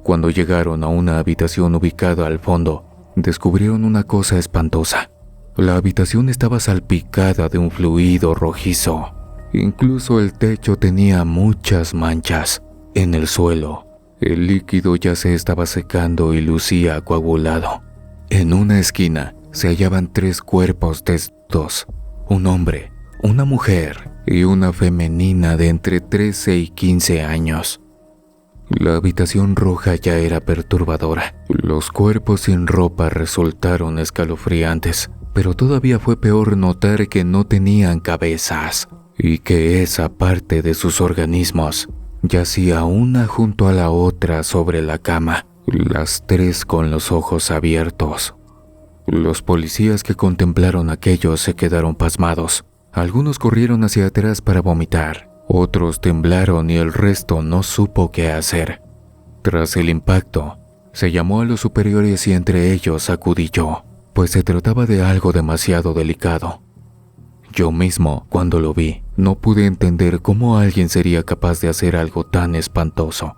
Cuando llegaron a una habitación ubicada al fondo, descubrieron una cosa espantosa. La habitación estaba salpicada de un fluido rojizo. Incluso el techo tenía muchas manchas. En el suelo, el líquido ya se estaba secando y lucía coagulado. En una esquina se hallaban 3 cuerpos desnudos: un hombre, una mujer y una femenina de entre 13 y 15 años. La habitación roja ya era perturbadora. Los cuerpos sin ropa resultaron escalofriantes, pero todavía fue peor notar que no tenían cabezas y que esa parte de sus organismos yacía una junto a la otra sobre la cama, las 3 con los ojos abiertos. Los policías que contemplaron aquello se quedaron pasmados. Algunos corrieron hacia atrás para vomitar. Otros temblaron y el resto no supo qué hacer. Tras el impacto, se llamó a los superiores y entre ellos acudí yo, pues se trataba de algo demasiado delicado. Yo mismo, cuando lo vi, no pude entender cómo alguien sería capaz de hacer algo tan espantoso.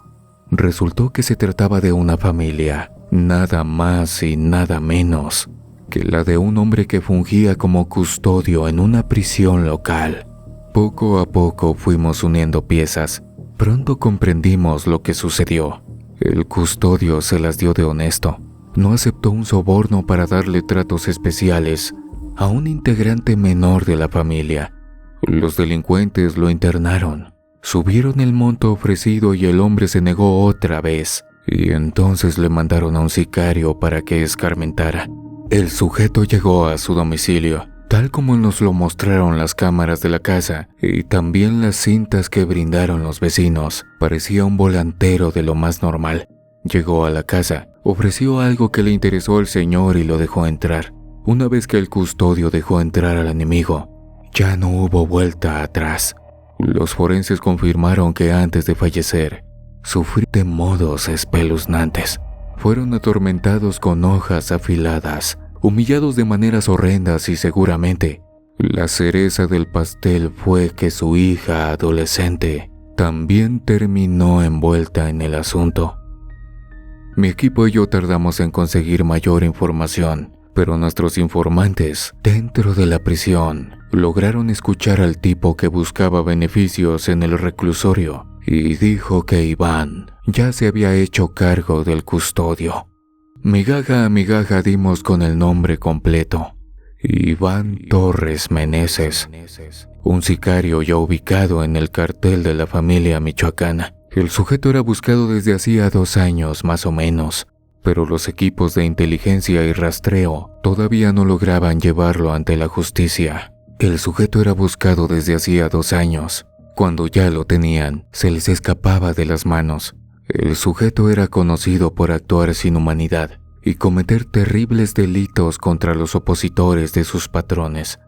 Resultó que se trataba de una familia, nada más y nada menos que la de un hombre que fungía como custodio en una prisión local. Poco a poco fuimos uniendo piezas. Pronto comprendimos lo que sucedió. El custodio se las dio de honesto. No aceptó un soborno para darle tratos especiales a un integrante menor de la familia. Los delincuentes lo internaron. Subieron el monto ofrecido y el hombre se negó otra vez. Y entonces le mandaron a un sicario para que escarmentara. El sujeto llegó a su domicilio, tal como nos lo mostraron las cámaras de la casa y también las cintas que brindaron los vecinos. Parecía un volantero de lo más normal. Llegó a la casa, ofreció algo que le interesó al señor y lo dejó entrar. Una vez que el custodio dejó entrar al enemigo, ya no hubo vuelta atrás. Los forenses confirmaron que antes de fallecer, sufrió de modos espeluznantes. Fueron atormentados con hojas afiladas, humillados de maneras horrendas y seguramente la cereza del pastel fue que su hija adolescente también terminó envuelta en el asunto. Mi equipo y yo tardamos en conseguir mayor información, pero nuestros informantes dentro de la prisión lograron escuchar al tipo que buscaba beneficios en el reclusorio y dijo que Iván ya se había hecho cargo del custodio. Migaja a migaja dimos con el nombre completo: Iván Torres Meneses, un sicario ya ubicado en el cartel de la familia michoacana. El sujeto era buscado desde hacía 2 años más o menos, pero los equipos de inteligencia y rastreo todavía no lograban llevarlo ante la justicia. El sujeto era buscado desde hacía 2 años. Cuando ya lo tenían, se les escapaba de las manos. El sujeto era conocido por actuar sin humanidad y cometer terribles delitos contra los opositores de sus patrones.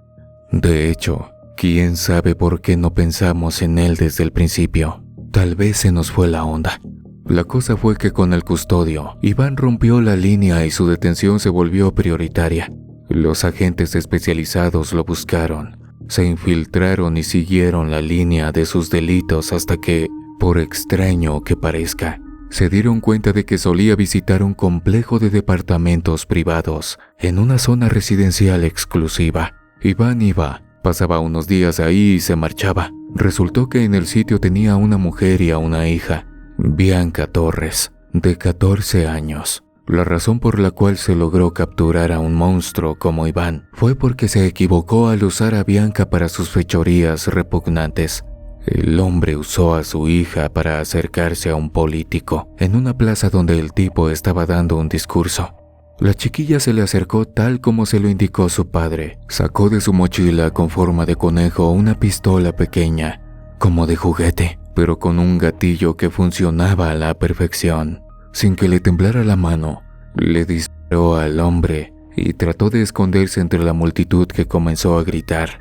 De hecho, quién sabe por qué no pensamos en él desde el principio. Tal vez se nos fue la onda. La cosa fue que con el custodio, Iván rompió la línea y su detención se volvió prioritaria. Los agentes especializados lo buscaron, se infiltraron y siguieron la línea de sus delitos hasta que, por extraño que parezca, se dieron cuenta de que solía visitar un complejo de departamentos privados en una zona residencial exclusiva. Iba, pasaba unos días ahí y se marchaba. Resultó que en el sitio tenía a una mujer y a una hija, Bianca Torres, de 14 años. La razón por la cual se logró capturar a un monstruo como Iván fue porque se equivocó al usar a Bianca para sus fechorías repugnantes. El hombre usó a su hija para acercarse a un político en una plaza donde el tipo estaba dando un discurso. La chiquilla se le acercó tal como se lo indicó su padre. Sacó de su mochila con forma de conejo una pistola pequeña, como de juguete, pero con un gatillo que funcionaba a la perfección. Sin que le temblara la mano, le disparó al hombre y trató de esconderse entre la multitud que comenzó a gritar.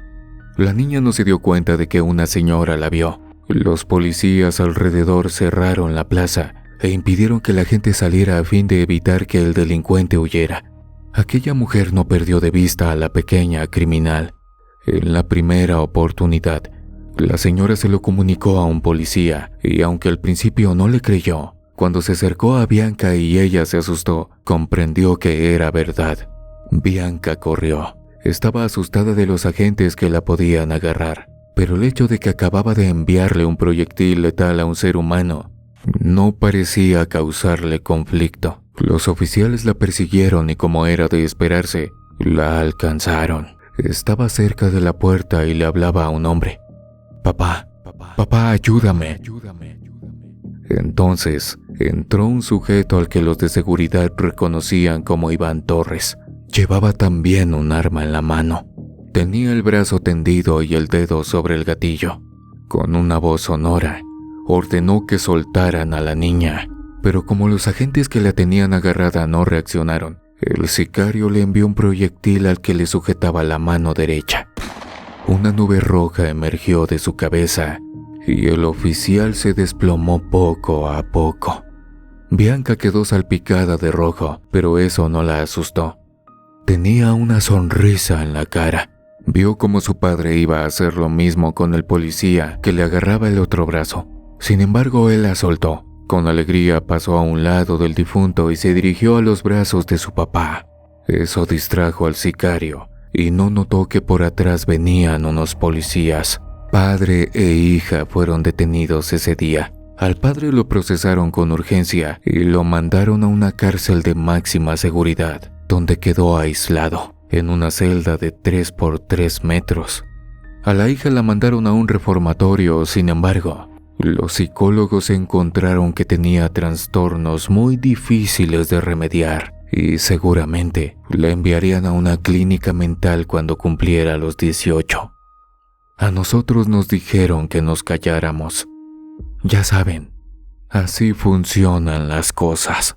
La niña no se dio cuenta de que una señora la vio. Los policías alrededor cerraron la plaza e impidieron que la gente saliera a fin de evitar que el delincuente huyera. Aquella mujer no perdió de vista a la pequeña criminal. En la primera oportunidad, la señora se lo comunicó a un policía y aunque al principio no le creyó, cuando se acercó a Bianca y ella se asustó, comprendió que era verdad. Bianca corrió. Estaba asustada de los agentes que la podían agarrar, pero el hecho de que acababa de enviarle un proyectil letal a un ser humano no parecía causarle conflicto. Los oficiales la persiguieron y, como era de esperarse, la alcanzaron. Estaba cerca de la puerta y le hablaba a un hombre. Papá, ayúdame. Entonces, entró un sujeto al que los de seguridad reconocían como Iván Torres. Llevaba también un arma en la mano. Tenía el brazo tendido y el dedo sobre el gatillo. Con una voz sonora, ordenó que soltaran a la niña. Pero como los agentes que la tenían agarrada no reaccionaron, el sicario le envió un proyectil al que le sujetaba la mano derecha. Una nube roja emergió de su cabeza y el oficial se desplomó poco a poco. Bianca quedó salpicada de rojo, pero eso no la asustó. Tenía una sonrisa en la cara. Vio cómo su padre iba a hacer lo mismo con el policía que le agarraba el otro brazo. Sin embargo, él la soltó. Con alegría pasó a un lado del difunto y se dirigió a los brazos de su papá. Eso distrajo al sicario y no notó que por atrás venían unos policías. Padre e hija fueron detenidos ese día. Al padre lo procesaron con urgencia y lo mandaron a una cárcel de máxima seguridad, donde quedó aislado, en una celda de 3 por 3 metros. A la hija la mandaron a un reformatorio, sin embargo, los psicólogos encontraron que tenía trastornos muy difíciles de remediar y seguramente la enviarían a una clínica mental cuando cumpliera los 18. A nosotros nos dijeron que nos calláramos. Ya saben, así funcionan las cosas.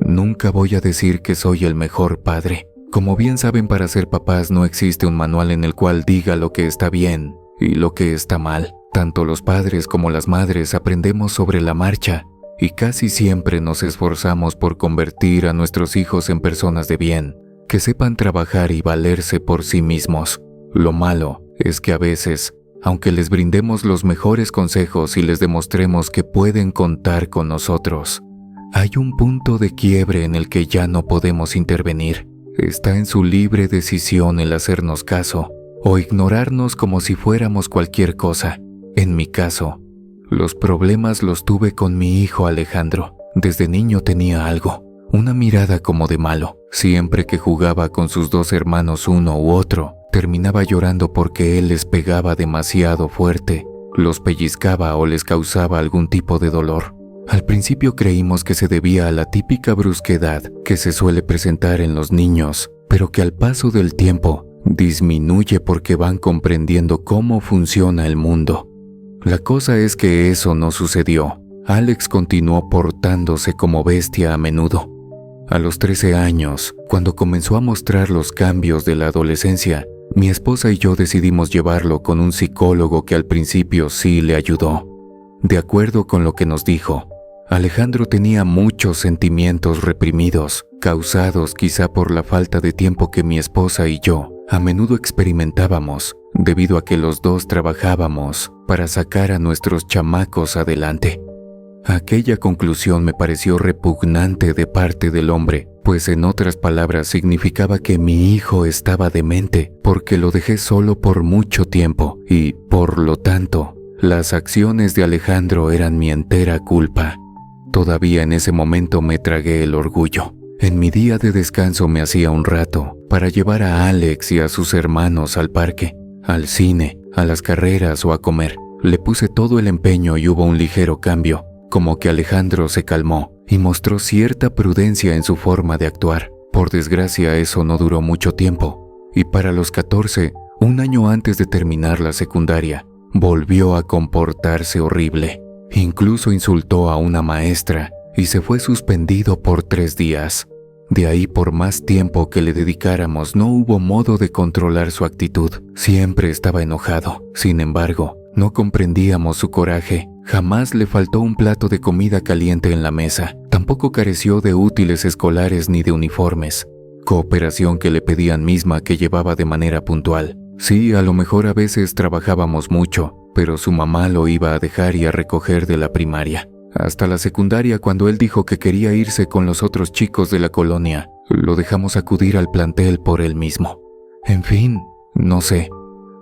Nunca voy a decir que soy el mejor padre. Como bien saben, para ser papás no existe un manual en el cual diga lo que está bien y lo que está mal. Tanto los padres como las madres aprendemos sobre la marcha y casi siempre nos esforzamos por convertir a nuestros hijos en personas de bien, que sepan trabajar y valerse por sí mismos. Lo malo es que a veces, aunque les brindemos los mejores consejos y les demostremos que pueden contar con nosotros, hay un punto de quiebre en el que ya no podemos intervenir. Está en su libre decisión el hacernos caso o ignorarnos como si fuéramos cualquier cosa. En mi caso, los problemas los tuve con mi hijo Alejandro. Desde niño tenía algo, una mirada como de malo. Siempre que jugaba con sus 2 hermanos uno u otro, terminaba llorando porque él les pegaba demasiado fuerte, los pellizcaba o les causaba algún tipo de dolor. Al principio creímos que se debía a la típica brusquedad que se suele presentar en los niños, pero que al paso del tiempo disminuye porque van comprendiendo cómo funciona el mundo. La cosa es que eso no sucedió. Alex continuó portándose como bestia a menudo. A los 13 años, cuando comenzó a mostrar los cambios de la adolescencia, mi esposa y yo decidimos llevarlo con un psicólogo que al principio sí le ayudó. De acuerdo con lo que nos dijo, Alejandro tenía muchos sentimientos reprimidos, causados quizá por la falta de tiempo que mi esposa y yo a menudo experimentábamos debido a que los dos trabajábamos para sacar a nuestros chamacos adelante. Aquella conclusión me pareció repugnante de parte del hombre, pues en otras palabras significaba que mi hijo estaba demente porque lo dejé solo por mucho tiempo y, por lo tanto, las acciones de Alejandro eran mi entera culpa. Todavía en ese momento me tragué el orgullo. En mi día de descanso me hacía un rato para llevar a Alex y a sus hermanos al parque, al cine, a las carreras o a comer. Le puse todo el empeño y hubo un ligero cambio, como que Alejandro se calmó y mostró cierta prudencia en su forma de actuar. Por desgracia, eso no duró mucho tiempo, y para los 14, un año antes de terminar la secundaria, volvió a comportarse horrible. Incluso insultó a una maestra y se fue suspendido por 3 días. De ahí, por más tiempo que le dedicáramos, no hubo modo de controlar su actitud. Siempre estaba enojado. Sin embargo, no comprendíamos su coraje. Jamás le faltó un plato de comida caliente en la mesa. Tampoco careció de útiles escolares ni de uniformes. Cooperación que le pedían misma que llevaba de manera puntual. Sí, a lo mejor a veces trabajábamos mucho, pero su mamá lo iba a dejar y a recoger de la primaria. Hasta la secundaria, cuando él dijo que quería irse con los otros chicos de la colonia, lo dejamos acudir al plantel por él mismo. En fin, no sé.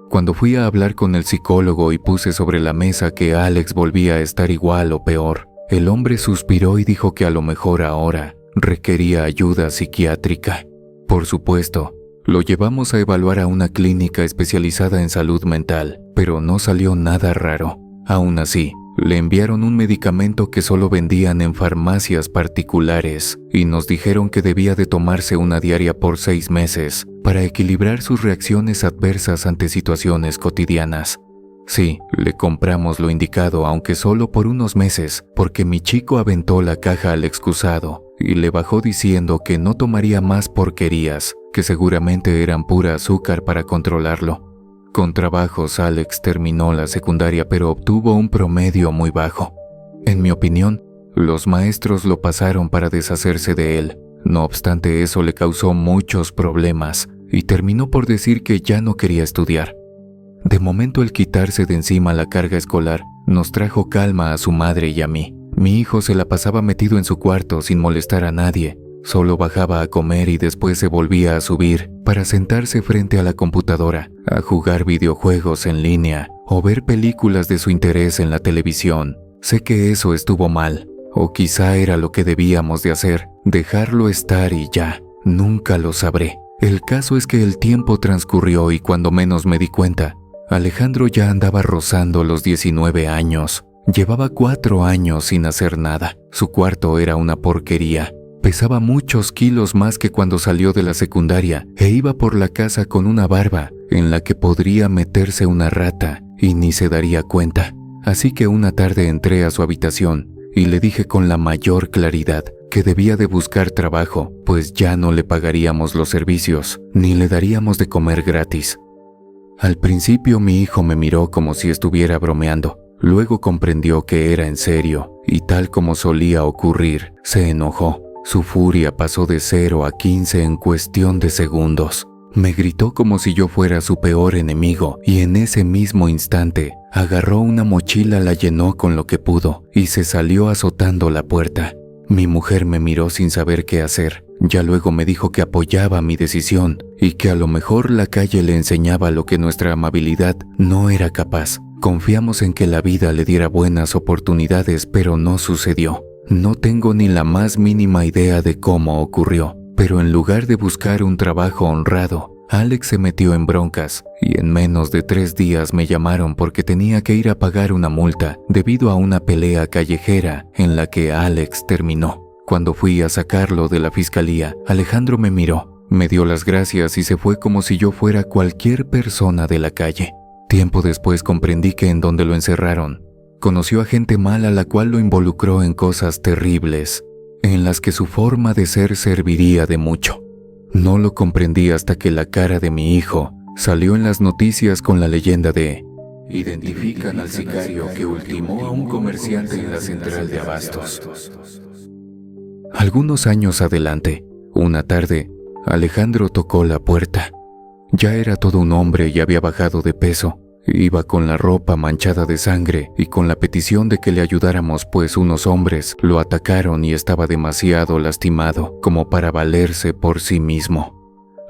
Cuando fui a hablar con el psicólogo y puse sobre la mesa que Alex volvía a estar igual o peor, el hombre suspiró y dijo que a lo mejor ahora requería ayuda psiquiátrica. Por supuesto, lo llevamos a evaluar a una clínica especializada en salud mental, pero no salió nada raro. Aún así, le enviaron un medicamento que solo vendían en farmacias particulares y nos dijeron que debía de tomarse una diaria por 6 meses para equilibrar sus reacciones adversas ante situaciones cotidianas. Sí, le compramos lo indicado, aunque solo por unos meses, porque mi chico aventó la caja al excusado y le bajó diciendo que no tomaría más porquerías, que seguramente eran pura azúcar para controlarlo. Con trabajos, Alex terminó la secundaria, pero obtuvo un promedio muy bajo. En mi opinión, los maestros lo pasaron para deshacerse de él. No obstante, eso le causó muchos problemas y terminó por decir que ya no quería estudiar. De momento, el quitarse de encima la carga escolar nos trajo calma a su madre y a mí. Mi hijo se la pasaba metido en su cuarto sin molestar a nadie. Solo bajaba a comer y después se volvía a subir para sentarse frente a la computadora, a jugar videojuegos en línea o ver películas de su interés en la televisión. Sé que eso estuvo mal, o quizá era lo que debíamos de hacer, dejarlo estar y ya. Nunca lo sabré. El caso es que el tiempo transcurrió y cuando menos me di cuenta, Alejandro ya andaba rozando los 19 años. Llevaba 4 años sin hacer nada. Su cuarto era una porquería. Pesaba muchos kilos más que cuando salió de la secundaria e iba por la casa con una barba en la que podría meterse una rata y ni se daría cuenta. Así que una tarde entré a su habitación y le dije con la mayor claridad que debía de buscar trabajo, pues ya no le pagaríamos los servicios ni le daríamos de comer gratis. Al principio mi hijo me miró como si estuviera bromeando. Luego comprendió que era en serio y, tal como solía ocurrir, se enojó. Su furia pasó de 0 a 15 en cuestión de segundos. Me gritó como si yo fuera su peor enemigo y en ese mismo instante agarró una mochila, la llenó con lo que pudo y se salió azotando la puerta. Mi mujer me miró sin saber qué hacer. Ya luego me dijo que apoyaba mi decisión y que a lo mejor la calle le enseñaba lo que nuestra amabilidad no era capaz. Confiamos en que la vida le diera buenas oportunidades, pero no sucedió. No tengo ni la más mínima idea de cómo ocurrió, pero en lugar de buscar un trabajo honrado, Alex se metió en broncas y en menos de 3 días me llamaron porque tenía que ir a pagar una multa debido a una pelea callejera en la que Alex terminó. Cuando fui a sacarlo de la fiscalía, Alejandro me miró, me dio las gracias y se fue como si yo fuera cualquier persona de la calle. Tiempo después comprendí que en donde lo encerraron, conoció a gente mala la cual lo involucró en cosas terribles, en las que su forma de ser serviría de mucho. No lo comprendí hasta que la cara de mi hijo salió en las noticias con la leyenda de "Identifican al sicario que ultimó a un comerciante en la central de abastos". Algunos años adelante, una tarde, Alejandro tocó la puerta. Ya era todo un hombre y había bajado de peso. Iba con la ropa manchada de sangre y con la petición de que le ayudáramos, pues unos hombres lo atacaron y estaba demasiado lastimado como para valerse por sí mismo.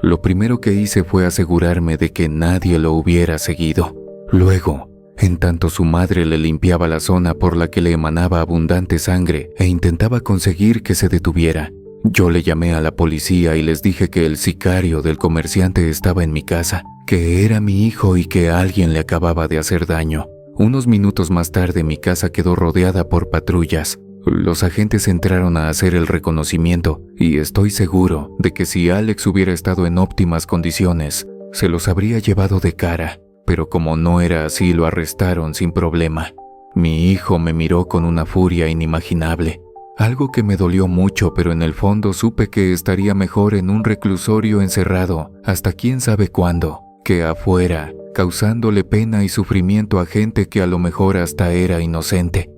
Lo primero que hice fue asegurarme de que nadie lo hubiera seguido. Luego, en tanto su madre le limpiaba la zona por la que le emanaba abundante sangre e intentaba conseguir que se detuviera, yo le llamé a la policía y les dije que el sicario del comerciante estaba en mi casa, que era mi hijo y que alguien le acababa de hacer daño. Unos minutos más tarde mi casa quedó rodeada por patrullas. Los agentes entraron a hacer el reconocimiento y estoy seguro de que si Alex hubiera estado en óptimas condiciones, se los habría llevado de cara, pero como no era así lo arrestaron sin problema. Mi hijo me miró con una furia inimaginable. Algo que me dolió mucho, pero en el fondo supe que estaría mejor en un reclusorio encerrado hasta quién sabe cuándo, que afuera, causándole pena y sufrimiento a gente que a lo mejor hasta era inocente.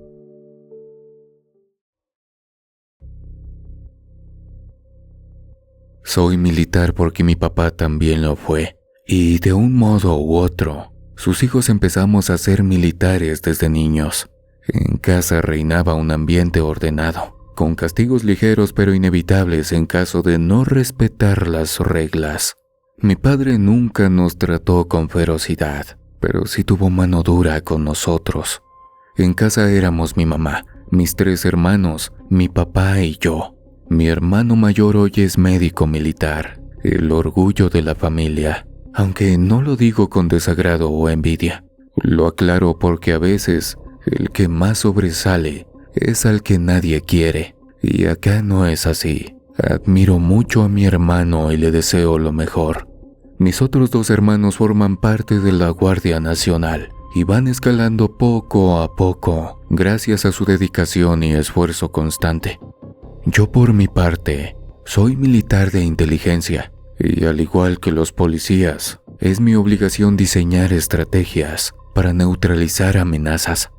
Soy militar porque mi papá también lo fue, y de un modo u otro, sus hijos empezamos a ser militares desde niños. En casa reinaba un ambiente ordenado, con castigos ligeros pero inevitables en caso de no respetar las reglas. Mi padre nunca nos trató con ferocidad, pero sí tuvo mano dura con nosotros. En casa éramos mi mamá, mis 3 hermanos, mi papá y yo. Mi hermano mayor hoy es médico militar, el orgullo de la familia, aunque no lo digo con desagrado o envidia. Lo aclaro porque a veces el que más sobresale es al que nadie quiere, y acá no es así. Admiro mucho a mi hermano y le deseo lo mejor. Mis otros 2 hermanos forman parte de la Guardia Nacional y van escalando poco a poco gracias a su dedicación y esfuerzo constante. Yo por mi parte, soy militar de inteligencia y al igual que los policías, es mi obligación diseñar estrategias para neutralizar amenazas.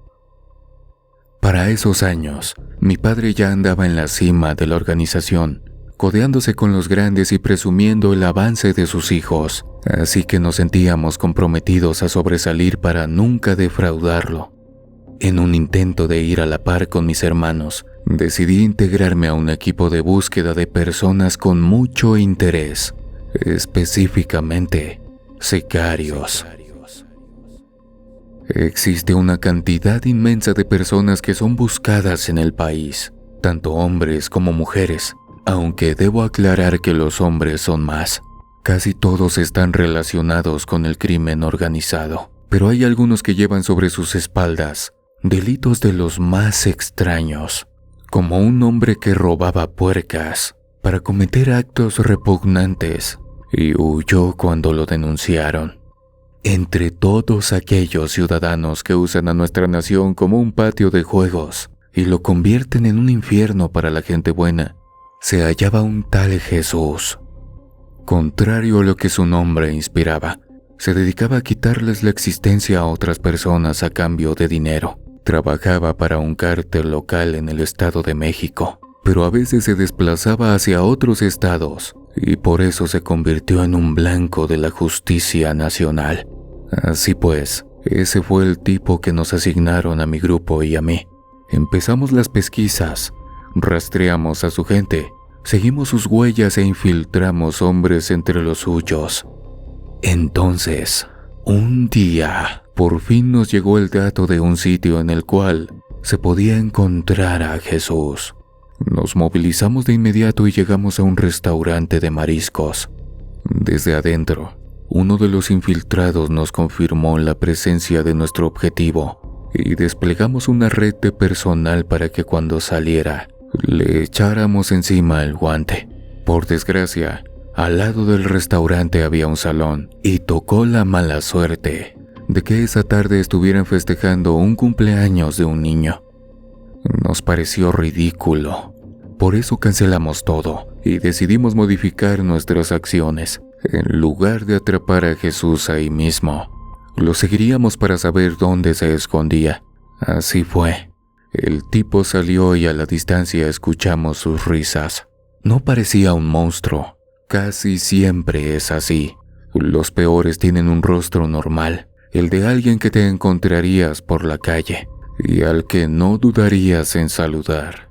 Para esos años, mi padre ya andaba en la cima de la organización, codeándose con los grandes y presumiendo el avance de sus hijos, así que nos sentíamos comprometidos a sobresalir para nunca defraudarlo. En un intento de ir a la par con mis hermanos, decidí integrarme a un equipo de búsqueda de personas con mucho interés, específicamente sicarios. Existe una cantidad inmensa de personas que son buscadas en el país, tanto hombres como mujeres, aunque debo aclarar que los hombres son más. Casi todos están relacionados con el crimen organizado, pero hay algunos que llevan sobre sus espaldas delitos de los más extraños, como un hombre que robaba puercas para cometer actos repugnantes y huyó cuando lo denunciaron. Entre todos aquellos ciudadanos que usan a nuestra nación como un patio de juegos y lo convierten en un infierno para la gente buena, se hallaba un tal Jesús. Contrario a lo que su nombre inspiraba, se dedicaba a quitarles la existencia a otras personas a cambio de dinero. Trabajaba para un cártel local en el Estado de México, pero a veces se desplazaba hacia otros estados y por eso se convirtió en un blanco de la justicia nacional. Así pues, ese fue el tipo que nos asignaron a mi grupo y a mí. Empezamos las pesquisas, rastreamos a su gente, seguimos sus huellas e infiltramos hombres entre los suyos. Entonces, un día, por fin nos llegó el dato de un sitio en el cual se podía encontrar a Jesús. Nos movilizamos de inmediato y llegamos a un restaurante de mariscos. Desde adentro, uno de los infiltrados nos confirmó la presencia de nuestro objetivo y desplegamos una red de personal para que cuando saliera, le echáramos encima el guante. Por desgracia, al lado del restaurante había un salón y tocó la mala suerte de que esa tarde estuvieran festejando un cumpleaños de un niño. Nos pareció ridículo. Por eso cancelamos todo y decidimos modificar nuestras acciones. En lugar de atrapar a Jesús ahí mismo, lo seguiríamos para saber dónde se escondía. Así fue. El tipo salió y a la distancia escuchamos sus risas. No parecía un monstruo. Casi siempre es así. Los peores tienen un rostro normal, el de alguien que te encontrarías por la calle y al que no dudarías en saludar.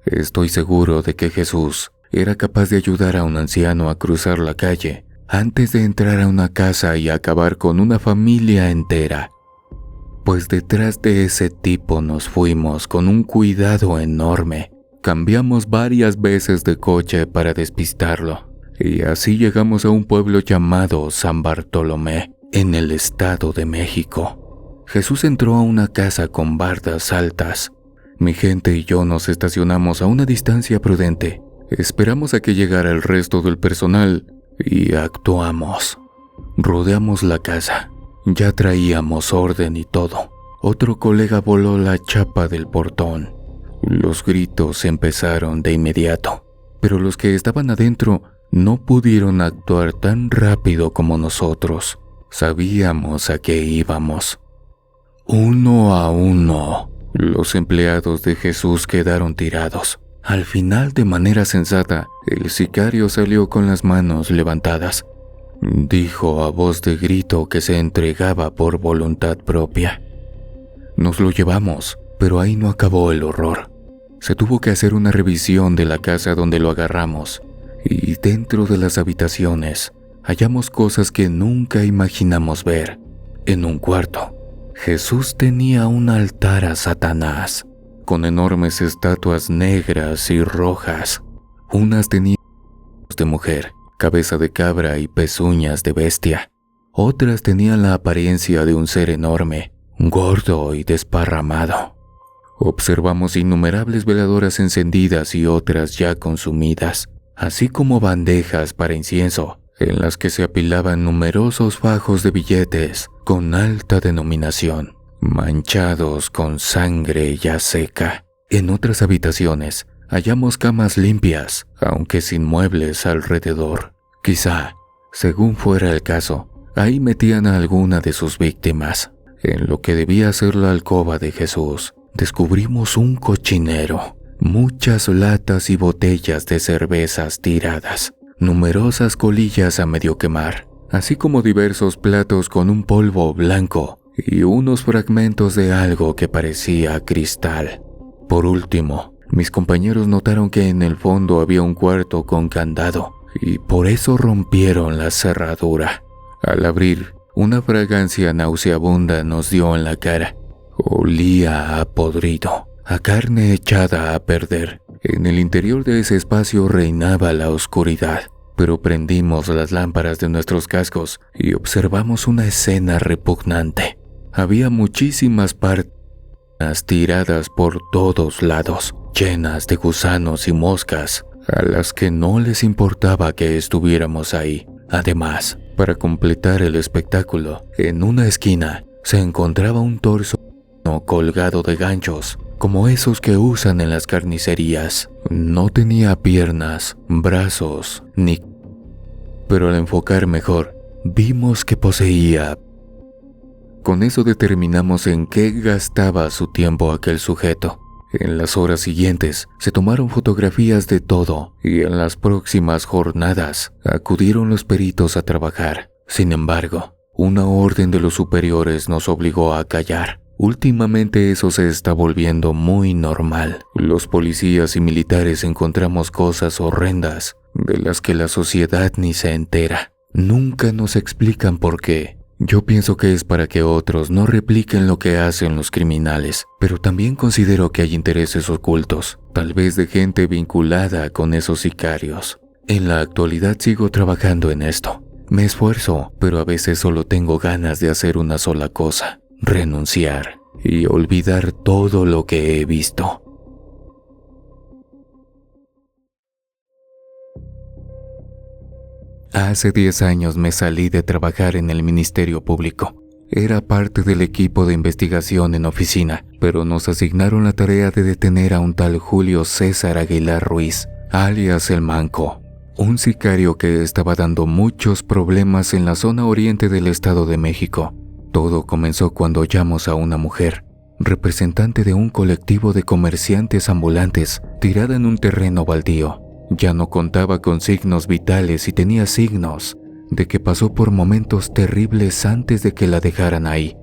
Estoy seguro de que Jesús era capaz de ayudar a un anciano a cruzar la calle antes de entrar a una casa y acabar con una familia entera. Pues detrás de ese tipo nos fuimos con un cuidado enorme. Cambiamos varias veces de coche para despistarlo. Y así llegamos a un pueblo llamado San Bartolomé, en el Estado de México. Jesús entró a una casa con bardas altas. Mi gente y yo nos estacionamos a una distancia prudente. Esperamos a que llegara el resto del personal y actuamos. Rodeamos la casa. Ya traíamos orden y todo. Otro colega voló la chapa del portón. Los gritos empezaron de inmediato, pero los que estaban adentro no pudieron actuar tan rápido como nosotros. Sabíamos a qué íbamos. Uno a uno, los empleados de Jesús quedaron tirados. Al final, de manera sensata, el sicario salió con las manos levantadas. Dijo a voz de grito que se entregaba por voluntad propia. Nos lo llevamos, pero ahí no acabó el horror. Se tuvo que hacer una revisión de la casa donde lo agarramos, y dentro de las habitaciones hallamos cosas que nunca imaginamos ver. En un cuarto, Jesús tenía un altar a Satanás, con enormes estatuas negras y rojas. Unas tenían ojos de mujer, cabeza de cabra y pezuñas de bestia. Otras tenían la apariencia de un ser enorme, gordo y desparramado. Observamos innumerables veladoras encendidas y otras ya consumidas, así como bandejas para incienso, en las que se apilaban numerosos fajos de billetes con alta denominación, manchados con sangre ya seca. En otras habitaciones hallamos camas limpias, aunque sin muebles alrededor. Quizá, según fuera el caso, ahí metían a alguna de sus víctimas. En lo que debía ser la alcoba de Jesús, descubrimos un cochinero, muchas latas y botellas de cervezas tiradas, numerosas colillas a medio quemar, así como diversos platos con un polvo blanco y unos fragmentos de algo que parecía cristal. Por último, mis compañeros notaron que en el fondo había un cuarto con candado y por eso rompieron la cerradura. Al abrir, una fragancia nauseabunda nos dio en la cara. Olía a podrido, a carne echada a perder. En el interior de ese espacio reinaba la oscuridad, pero prendimos las lámparas de nuestros cascos y observamos una escena repugnante. Había muchísimas partes tiradas por todos lados, llenas de gusanos y moscas, a las que no les importaba que estuviéramos ahí. Además, para completar el espectáculo, en una esquina se encontraba un torso colgado de ganchos, como esos que usan en las carnicerías. No tenía piernas, brazos, ni... Pero al enfocar mejor, vimos que poseía... Con eso determinamos en qué gastaba su tiempo aquel sujeto. En las horas siguientes se tomaron fotografías de todo y en las próximas jornadas acudieron los peritos a trabajar. Sin embargo, una orden de los superiores nos obligó a callar. Últimamente eso se está volviendo muy normal. Los policías y militares encontramos cosas horrendas de las que la sociedad ni se entera. Nunca nos explican por qué. Yo pienso que es para que otros no repliquen lo que hacen los criminales, pero también considero que hay intereses ocultos, tal vez de gente vinculada con esos sicarios. En la actualidad sigo trabajando en esto. Me esfuerzo, pero a veces solo tengo ganas de hacer una sola cosa: renunciar y olvidar todo lo que he visto. Hace 10 años me salí de trabajar en el Ministerio Público. Era parte del equipo de investigación en oficina, pero nos asignaron la tarea de detener a un tal Julio César Aguilar Ruiz, alias El Manco, un sicario que estaba dando muchos problemas en la zona oriente del Estado de México. Todo comenzó cuando hallamos a una mujer, representante de un colectivo de comerciantes ambulantes, tirada en un terreno baldío. Ya no contaba con signos vitales y tenía signos de que pasó por momentos terribles antes de que la dejaran ahí.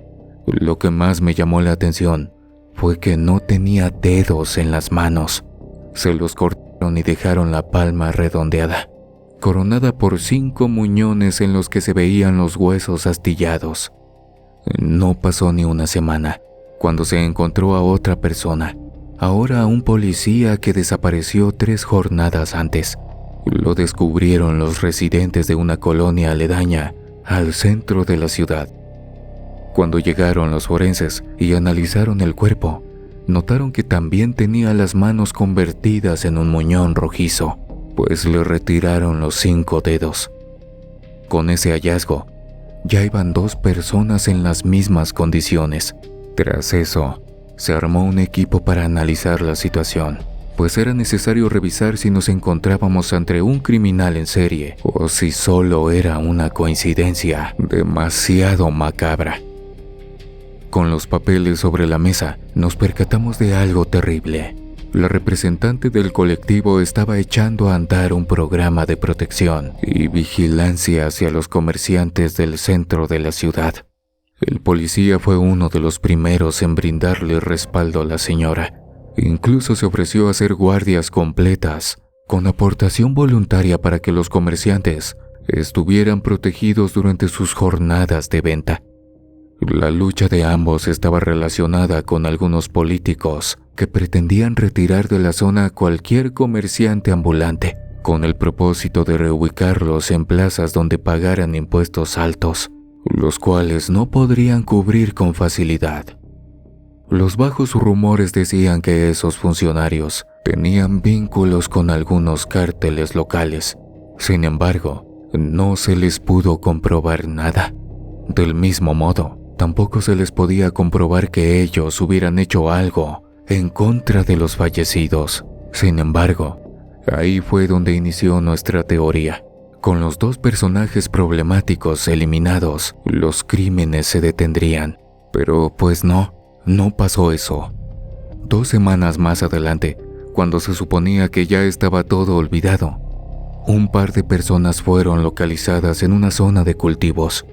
Lo que más me llamó la atención fue que no tenía dedos en las manos. Se los cortaron y dejaron la palma redondeada, coronada por 5 muñones en los que se veían los huesos astillados. No pasó ni una semana cuando se encontró a otra persona, ahora a un policía que desapareció 3 jornadas antes. Lo descubrieron los residentes de una colonia aledaña al centro de la ciudad. Cuando llegaron los forenses y analizaron el cuerpo, notaron que también tenía las manos convertidas en un muñón rojizo, pues le retiraron los 5 dedos. Con ese hallazgo, ya iban 2 personas en las mismas condiciones. Tras eso, se armó un equipo para analizar la situación, pues era necesario revisar si nos encontrábamos ante un criminal en serie o si solo era una coincidencia demasiado macabra. Con los papeles sobre la mesa, nos percatamos de algo terrible. La representante del colectivo estaba echando a andar un programa de protección y vigilancia hacia los comerciantes del centro de la ciudad. El policía fue uno de los primeros en brindarle respaldo a la señora. Incluso se ofreció a hacer guardias completas, con aportación voluntaria para que los comerciantes estuvieran protegidos durante sus jornadas de venta. La lucha de ambos estaba relacionada con algunos políticos que pretendían retirar de la zona a cualquier comerciante ambulante, con el propósito de reubicarlos en plazas donde pagaran impuestos altos, los cuales no podrían cubrir con facilidad. Los bajos rumores decían que esos funcionarios tenían vínculos con algunos cárteles locales. Sin embargo, no se les pudo comprobar nada. Del mismo modo, tampoco se les podía comprobar que ellos hubieran hecho algo en contra de los fallecidos. Sin embargo, ahí fue donde inició nuestra teoría. Con los 2 personajes problemáticos eliminados, los crímenes se detendrían. Pero pues no pasó eso. 2 semanas más adelante, cuando se suponía que ya estaba todo olvidado, un par de personas fueron localizadas en una zona de cultivos.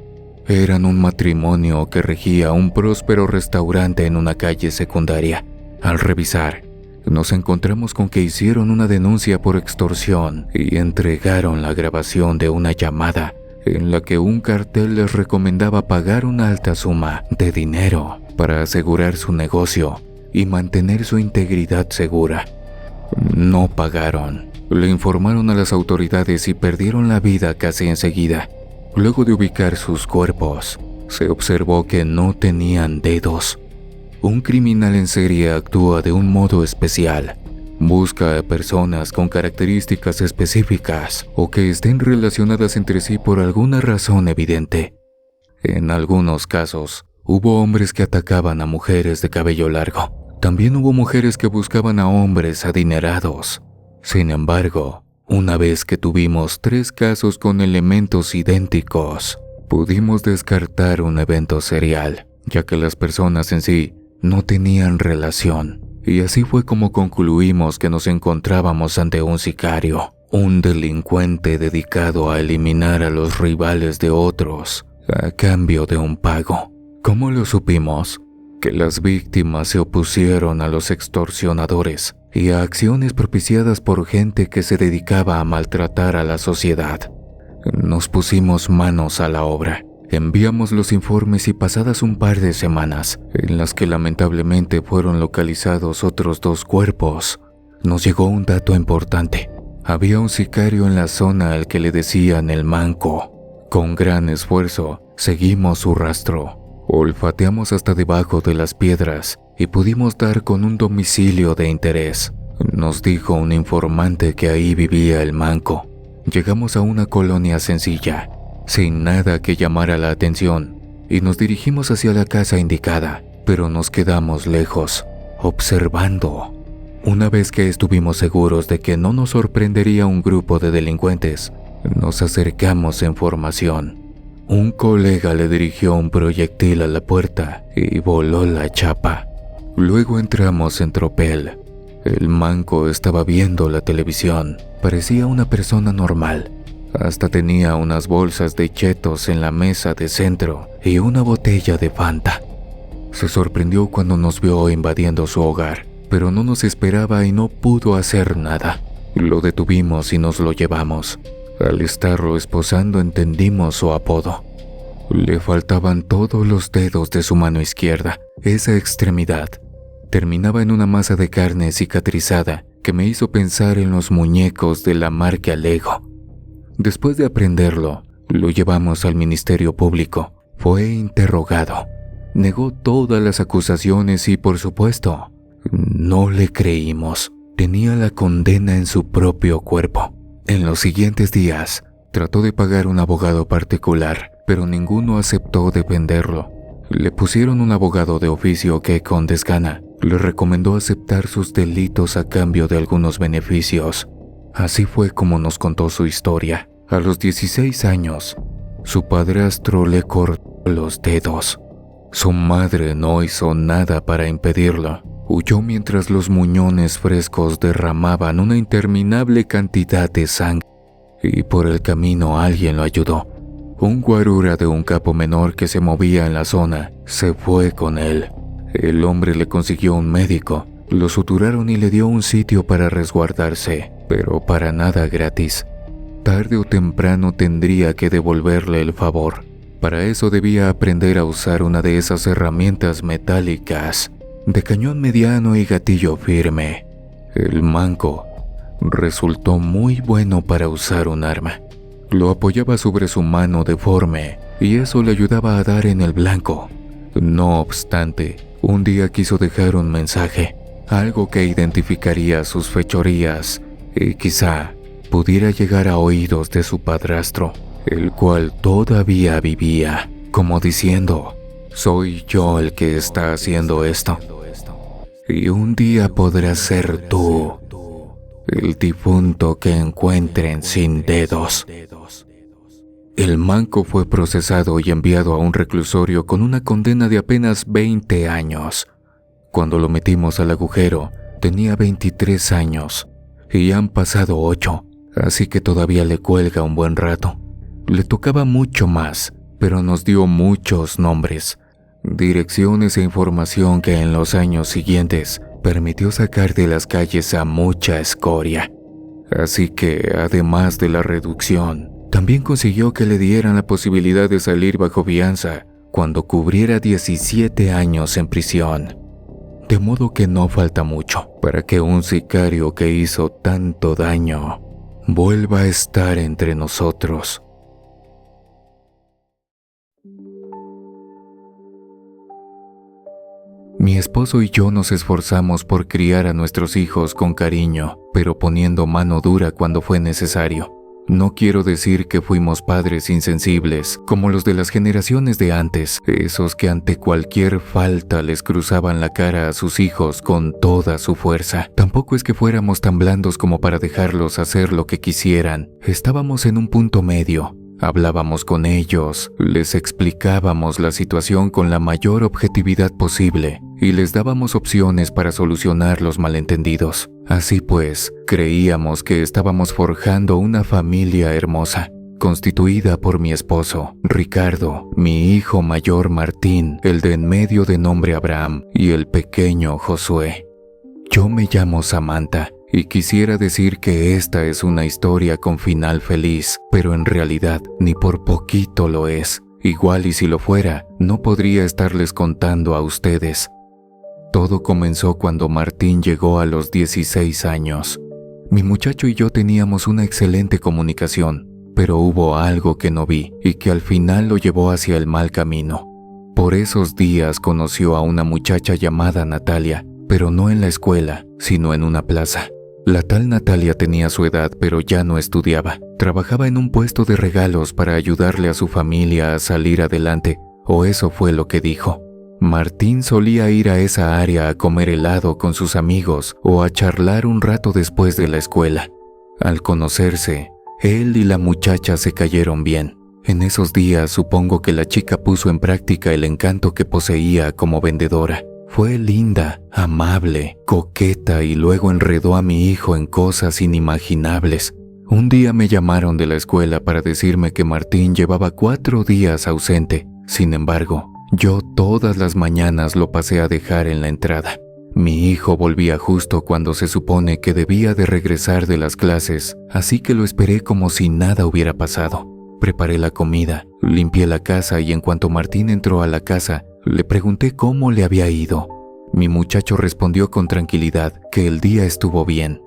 Eran un matrimonio que regía un próspero restaurante en una calle secundaria. Al revisar, nos encontramos con que hicieron una denuncia por extorsión y entregaron la grabación de una llamada en la que un cartel les recomendaba pagar una alta suma de dinero para asegurar su negocio y mantener su integridad segura. No pagaron. Le informaron a las autoridades y perdieron la vida casi enseguida. Luego de ubicar sus cuerpos, se observó que no tenían dedos. Un criminal en serie actúa de un modo especial. Busca a personas con características específicas o que estén relacionadas entre sí por alguna razón evidente. En algunos casos, hubo hombres que atacaban a mujeres de cabello largo. También hubo mujeres que buscaban a hombres adinerados. Sin embargo, una vez que tuvimos 3 casos con elementos idénticos, pudimos descartar un evento serial, ya que las personas en sí no tenían relación. Y así fue como concluimos que nos encontrábamos ante un sicario, un delincuente dedicado a eliminar a los rivales de otros a cambio de un pago. ¿Cómo lo supimos? Que las víctimas se opusieron a los extorsionadores y a acciones propiciadas por gente que se dedicaba a maltratar a la sociedad. Nos pusimos manos a la obra. Enviamos los informes y pasadas un par de semanas, en las que lamentablemente fueron localizados otros 2 cuerpos, nos llegó un dato importante. Había un sicario en la zona al que le decían el Manco. Con gran esfuerzo, seguimos su rastro. Olfateamos hasta debajo de las piedras y pudimos dar con un domicilio de interés. Nos dijo un informante que ahí vivía el Manco. Llegamos a una colonia sencilla, sin nada que llamara la atención, y nos dirigimos hacia la casa indicada, pero nos quedamos lejos, observando. Una vez que estuvimos seguros de que no nos sorprendería un grupo de delincuentes, nos acercamos en formación. Un colega le dirigió un proyectil a la puerta y voló la chapa. Luego entramos en tropel. El Manco estaba viendo la televisión. Parecía una persona normal. Hasta tenía unas bolsas de chetos en la mesa de centro y una botella de Fanta. Se sorprendió cuando nos vio invadiendo su hogar, pero no nos esperaba y no pudo hacer nada. Lo detuvimos y nos lo llevamos. Al estarlo esposando entendimos su apodo. Le faltaban todos los dedos de su mano izquierda. Esa extremidad terminaba en una masa de carne cicatrizada que me hizo pensar en los muñecos de la marca Lego. Después de aprenderlo, lo llevamos al Ministerio Público. Fue interrogado. Negó todas las acusaciones y, por supuesto, no le creímos. Tenía la condena en su propio cuerpo. En los siguientes días, trató de pagar un abogado particular, pero ninguno aceptó defenderlo. Le pusieron un abogado de oficio que, con desgana, le recomendó aceptar sus delitos a cambio de algunos beneficios. Así fue como nos contó su historia. A los 16 años, su padrastro le cortó los dedos. Su madre no hizo nada para impedirlo. Huyó mientras los muñones frescos derramaban una interminable cantidad de sangre. Y por el camino alguien lo ayudó. Un guarura de un capo menor que se movía en la zona se fue con él. El hombre le consiguió un médico, lo suturaron y le dio un sitio para resguardarse, pero para nada gratis. Tarde o temprano tendría que devolverle el favor. Para eso debía aprender a usar una de esas herramientas metálicas, de cañón mediano y gatillo firme. El manco resultó muy bueno para usar un arma. Lo apoyaba sobre su mano deforme y eso le ayudaba a dar en el blanco. No obstante, un día quiso dejar un mensaje, algo que identificaría sus fechorías y quizá pudiera llegar a oídos de su padrastro, el cual todavía vivía, como diciendo: soy yo el que está haciendo esto. Y un día podrás ser tú, el difunto que encuentren sin dedos. El manco fue procesado y enviado a un reclusorio con una condena de apenas 20 años. Cuando lo metimos al agujero, tenía 23 años y han pasado 8, así que todavía le cuelga un buen rato. Le tocaba mucho más, pero nos dio muchos nombres, direcciones e información que en los años siguientes permitió sacar de las calles a mucha escoria. Así que, además de la reducción, también consiguió que le dieran la posibilidad de salir bajo fianza cuando cubriera 17 años en prisión. De modo que no falta mucho para que un sicario que hizo tanto daño vuelva a estar entre nosotros. Mi esposo y yo nos esforzamos por criar a nuestros hijos con cariño, pero poniendo mano dura cuando fue necesario. No quiero decir que fuimos padres insensibles, como los de las generaciones de antes, esos que ante cualquier falta les cruzaban la cara a sus hijos con toda su fuerza. Tampoco es que fuéramos tan blandos como para dejarlos hacer lo que quisieran. Estábamos en un punto medio. Hablábamos con ellos, les explicábamos la situación con la mayor objetividad posible y les dábamos opciones para solucionar los malentendidos. Así pues, creíamos que estábamos forjando una familia hermosa, constituida por mi esposo, Ricardo, mi hijo mayor Martín, el de en medio de nombre Abraham y el pequeño Josué. Yo me llamo Samantha. Y quisiera decir que esta es una historia con final feliz, pero en realidad ni por poquito lo es. Igual y si lo fuera, no podría estarles contando a ustedes. Todo comenzó cuando Martín llegó a los 16 años. Mi muchacho y yo teníamos una excelente comunicación, pero hubo algo que no vi y que al final lo llevó hacia el mal camino. Por esos días conoció a una muchacha llamada Natalia, pero no en la escuela, sino en una plaza. La tal Natalia tenía su edad, pero ya no estudiaba. Trabajaba en un puesto de regalos para ayudarle a su familia a salir adelante, o eso fue lo que dijo. Martín solía ir a esa área a comer helado con sus amigos o a charlar un rato después de la escuela. Al conocerse, él y la muchacha se cayeron bien. En esos días supongo que la chica puso en práctica el encanto que poseía como vendedora. Fue linda, amable, coqueta y luego enredó a mi hijo en cosas inimaginables. Un día me llamaron de la escuela para decirme que Martín llevaba 4 días ausente. Sin embargo, yo todas las mañanas lo pasé a dejar en la entrada. Mi hijo volvía justo cuando se supone que debía de regresar de las clases, así que lo esperé como si nada hubiera pasado. Preparé la comida, limpié la casa y en cuanto Martín entró a la casa, le pregunté cómo le había ido. Mi muchacho respondió con tranquilidad que el día estuvo bien.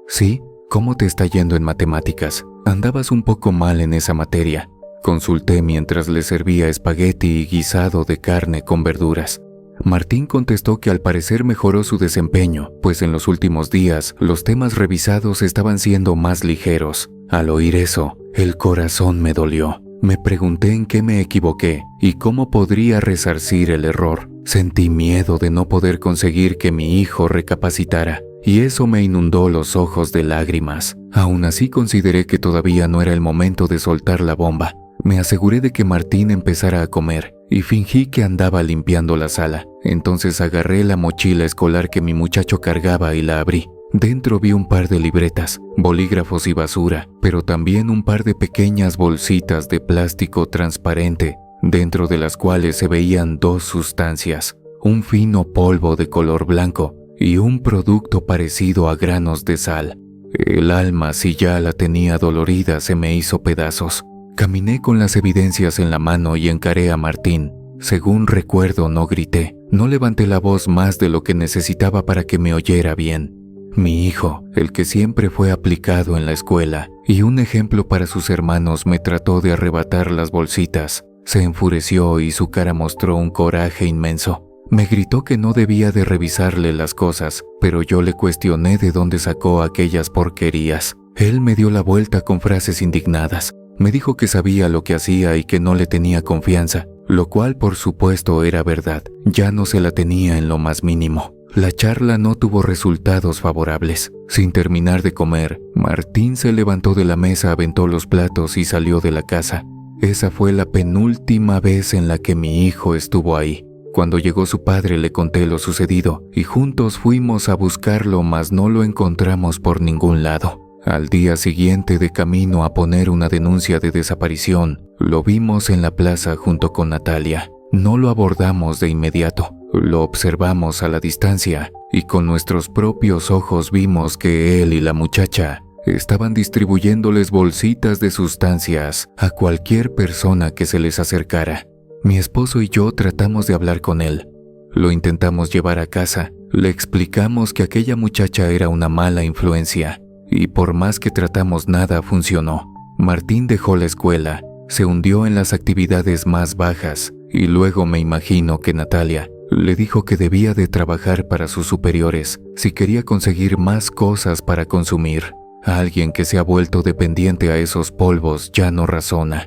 ¿Sí? ¿Cómo te está yendo en matemáticas? Andabas un poco mal en esa materia. Consulté mientras le servía espagueti y guisado de carne con verduras. Martín contestó que al parecer mejoró su desempeño, pues en los últimos días los temas revisados estaban siendo más ligeros. Al oír eso, el corazón me dolió. Me pregunté en qué me equivoqué y cómo podría resarcir el error. Sentí miedo de no poder conseguir que mi hijo recapacitara, y eso me inundó los ojos de lágrimas. Aún así consideré que todavía no era el momento de soltar la bomba. Me aseguré de que Martín empezara a comer y fingí que andaba limpiando la sala. Entonces agarré la mochila escolar que mi muchacho cargaba y la abrí. Dentro vi un par de libretas, bolígrafos y basura, pero también un par de pequeñas bolsitas de plástico transparente, dentro de las cuales se veían 2 sustancias, un fino polvo de color blanco y un producto parecido a granos de sal. El alma, si ya la tenía dolorida, se me hizo pedazos. Caminé con las evidencias en la mano y encaré a Martín. Según recuerdo, no grité, no levanté la voz más de lo que necesitaba para que me oyera bien. Mi hijo, el que siempre fue aplicado en la escuela y un ejemplo para sus hermanos, me trató de arrebatar las bolsitas. Se enfureció y su cara mostró un coraje inmenso. Me gritó que no debía de revisarle las cosas, pero yo le cuestioné de dónde sacó aquellas porquerías. Él me dio la vuelta con frases indignadas. Me dijo que sabía lo que hacía y que no le tenía confianza, lo cual por supuesto era verdad. Ya no se la tenía en lo más mínimo. La charla no tuvo resultados favorables. Sin terminar de comer, Martín se levantó de la mesa, aventó los platos y salió de la casa. Esa fue la penúltima vez en la que mi hijo estuvo ahí. Cuando llegó su padre le conté lo sucedido y juntos fuimos a buscarlo, mas no lo encontramos por ningún lado. Al día siguiente, de camino a poner una denuncia de desaparición, lo vimos en la plaza junto con Natalia. No lo abordamos de inmediato, lo observamos a la distancia y con nuestros propios ojos vimos que él y la muchacha estaban distribuyéndoles bolsitas de sustancias a cualquier persona que se les acercara. Mi esposo y yo tratamos de hablar con él. Lo intentamos llevar a casa, le explicamos que aquella muchacha era una mala influencia y por más que tratamos nada funcionó. Martín dejó la escuela, se hundió en las actividades más bajas y luego me imagino que Natalia le dijo que debía de trabajar para sus superiores si quería conseguir más cosas para consumir. Alguien que se ha vuelto dependiente a esos polvos ya no razona.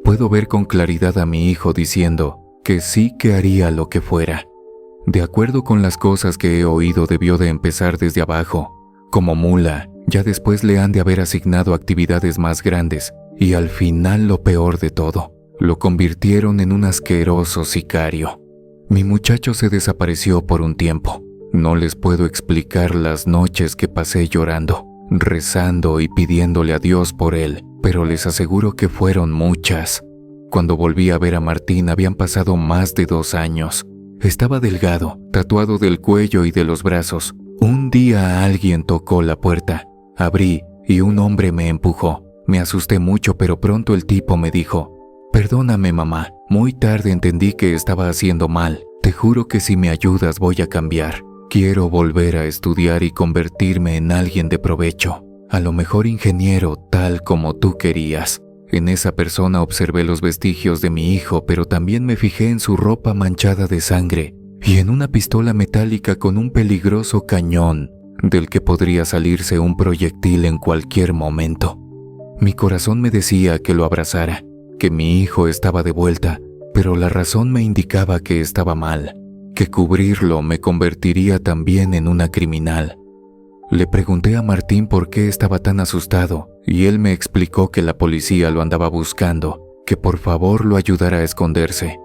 Puedo ver con claridad a mi hijo diciendo que sí que haría lo que fuera. De acuerdo con las cosas que he oído, debió de empezar desde abajo, como mula. Ya después le han de haber asignado actividades más grandes y al final, lo peor de todo, lo convirtieron en un asqueroso sicario. Mi muchacho se desapareció por un tiempo. No les puedo explicar las noches que pasé llorando, rezando y pidiéndole a Dios por él, pero les aseguro que fueron muchas. Cuando volví a ver a Martín habían pasado más de 2 años. Estaba delgado, tatuado del cuello y de los brazos. Un día alguien tocó la puerta. Abrí y un hombre me empujó. Me asusté mucho, pero pronto el tipo me dijo: «Perdóname, mamá, muy tarde entendí que estaba haciendo mal. Te juro que si me ayudas voy a cambiar. Quiero volver a estudiar y convertirme en alguien de provecho. A lo mejor ingeniero, tal como tú querías». En esa persona observé los vestigios de mi hijo, pero también me fijé en su ropa manchada de sangre y en una pistola metálica con un peligroso cañón del que podría salirse un proyectil en cualquier momento. Mi corazón me decía que lo abrazara, que mi hijo estaba de vuelta, pero la razón me indicaba que estaba mal, que cubrirlo me convertiría también en una criminal. Le pregunté a Martín por qué estaba tan asustado y él me explicó que la policía lo andaba buscando, que por favor lo ayudara a esconderse.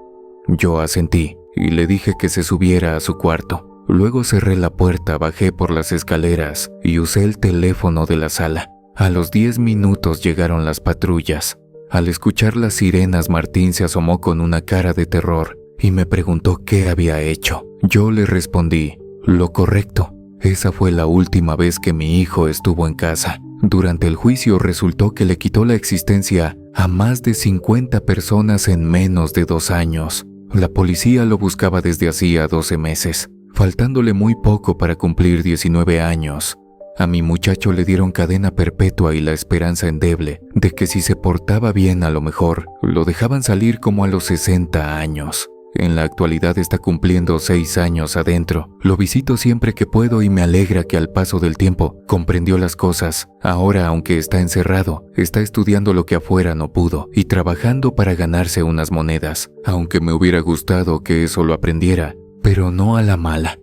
Yo asentí y le dije que se subiera a su cuarto. Luego cerré la puerta, bajé por las escaleras y usé el teléfono de la sala. A los 10 minutos llegaron las patrullas. Al escuchar las sirenas, Martín se asomó con una cara de terror y me preguntó qué había hecho. Yo le respondí, lo correcto. Esa fue la última vez que mi hijo estuvo en casa. Durante el juicio resultó que le quitó la existencia a más de 50 personas en menos de 2 años. La policía lo buscaba desde hacía 12 meses, faltándole muy poco para cumplir 19 años. A mi muchacho le dieron cadena perpetua y la esperanza endeble de que si se portaba bien a lo mejor lo dejaban salir como a los 60 años. En la actualidad está cumpliendo 6 años adentro. Lo visito siempre que puedo y me alegra que al paso del tiempo comprendió las cosas. Ahora, aunque está encerrado, está estudiando lo que afuera no pudo y trabajando para ganarse unas monedas. Aunque me hubiera gustado que eso lo aprendiera, pero no a la mala.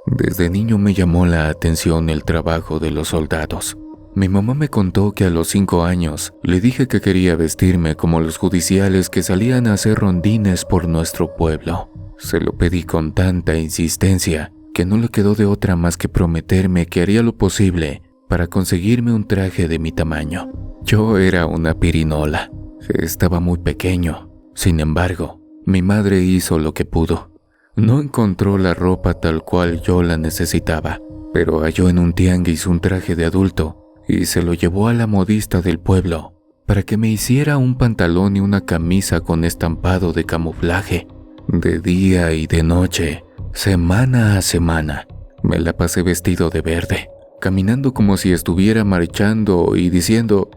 Desde niño me llamó la atención el trabajo de los soldados. Mi mamá me contó que a los 5 años le dije que quería vestirme como los judiciales que salían a hacer rondines por nuestro pueblo. Se lo pedí con tanta insistencia que no le quedó de otra más que prometerme que haría lo posible para conseguirme un traje de mi tamaño. Yo era una pirinola. Estaba muy pequeño. Sin embargo, mi madre hizo lo que pudo. No encontró la ropa tal cual yo la necesitaba, pero halló en un tianguis un traje de adulto y se lo llevó a la modista del pueblo para que me hiciera un pantalón y una camisa con estampado de camuflaje. De día y de noche, semana a semana, me la pasé vestido de verde, caminando como si estuviera marchando y diciendo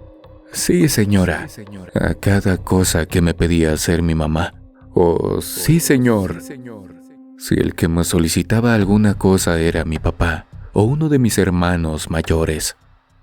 «Sí, señora», a cada cosa que me pedía hacer mi mamá, o «Sí, señor». Si el que me solicitaba alguna cosa era mi papá o uno de mis hermanos mayores.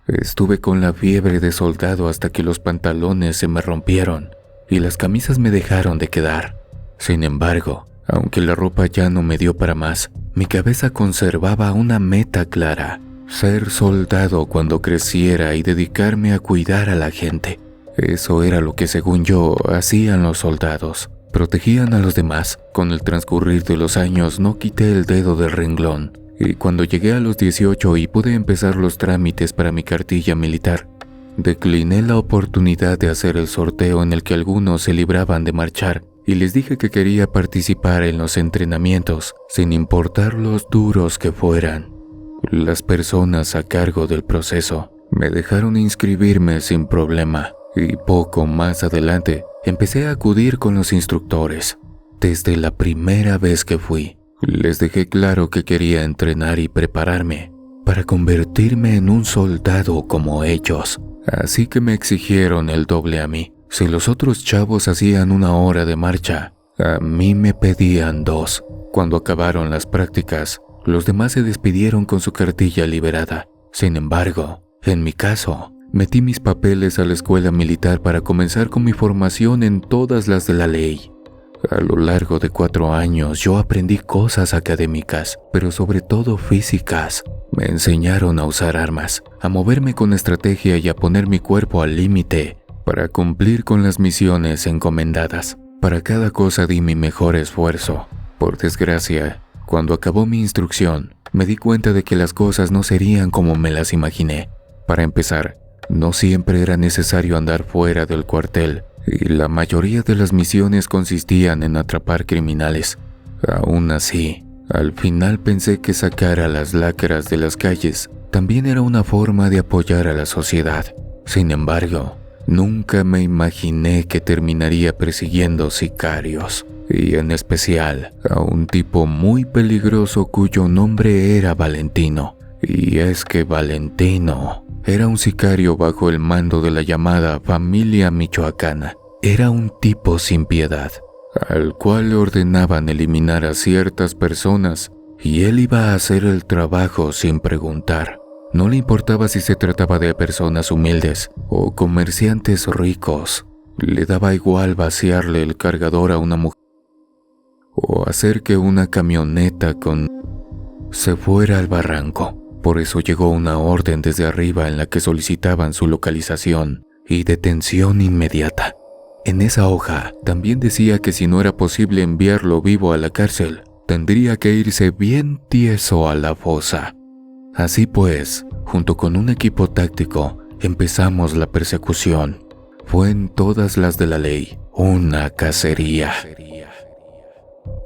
Estuve con la fiebre de soldado hasta que los pantalones se me rompieron y las camisas me dejaron de quedar. Sin embargo, aunque la ropa ya no me dio para más, mi cabeza conservaba una meta clara: ser soldado cuando creciera y dedicarme a cuidar a la gente. Eso era lo que, según yo, hacían los soldados. Protegían a los demás. Con el transcurrir de los años no quité el dedo del renglón. Y cuando llegué a los 18 y pude empezar los trámites para mi cartilla militar, decliné la oportunidad de hacer el sorteo en el que algunos se libraban de marchar y les dije que quería participar en los entrenamientos, sin importar los duros que fueran. Las personas a cargo del proceso me dejaron inscribirme sin problema y poco más adelante empecé a acudir con los instructores. Desde la primera vez que fui, les dejé claro que quería entrenar y prepararme para convertirme en un soldado como ellos. Así que me exigieron el doble a mí. Si los otros chavos hacían 1 hora de marcha, a mí me pedían 2. Cuando acabaron las prácticas, los demás se despidieron con su cartilla liberada. Sin embargo, en mi caso, metí mis papeles a la escuela militar para comenzar con mi formación en todas las de la ley. A lo largo de 4 años yo aprendí cosas académicas, pero sobre todo físicas. Me enseñaron a usar armas, a moverme con estrategia y a poner mi cuerpo al límite para cumplir con las misiones encomendadas. Para cada cosa di mi mejor esfuerzo. Por desgracia, cuando acabó mi instrucción, me di cuenta de que las cosas no serían como me las imaginé. Para empezar, no siempre era necesario andar fuera del cuartel, y la mayoría de las misiones consistían en atrapar criminales. Aún así, al final pensé que sacar a las lacras de las calles también era una forma de apoyar a la sociedad. Sin embargo, nunca me imaginé que terminaría persiguiendo sicarios, y en especial a un tipo muy peligroso cuyo nombre era Valentino. Y es que Valentino era un sicario bajo el mando de la llamada familia michoacana. Era un tipo sin piedad, al cual le ordenaban eliminar a ciertas personas y él iba a hacer el trabajo sin preguntar. No le importaba si se trataba de personas humildes o comerciantes ricos. Le daba igual vaciarle el cargador a una mujer o hacer que una camioneta se fuera al barranco. Por eso llegó una orden desde arriba en la que solicitaban su localización y detención inmediata. En esa hoja también decía que si no era posible enviarlo vivo a la cárcel, tendría que irse bien tieso a la fosa. Así pues, junto con un equipo táctico, empezamos la persecución. Fue en todas las de la ley, una cacería.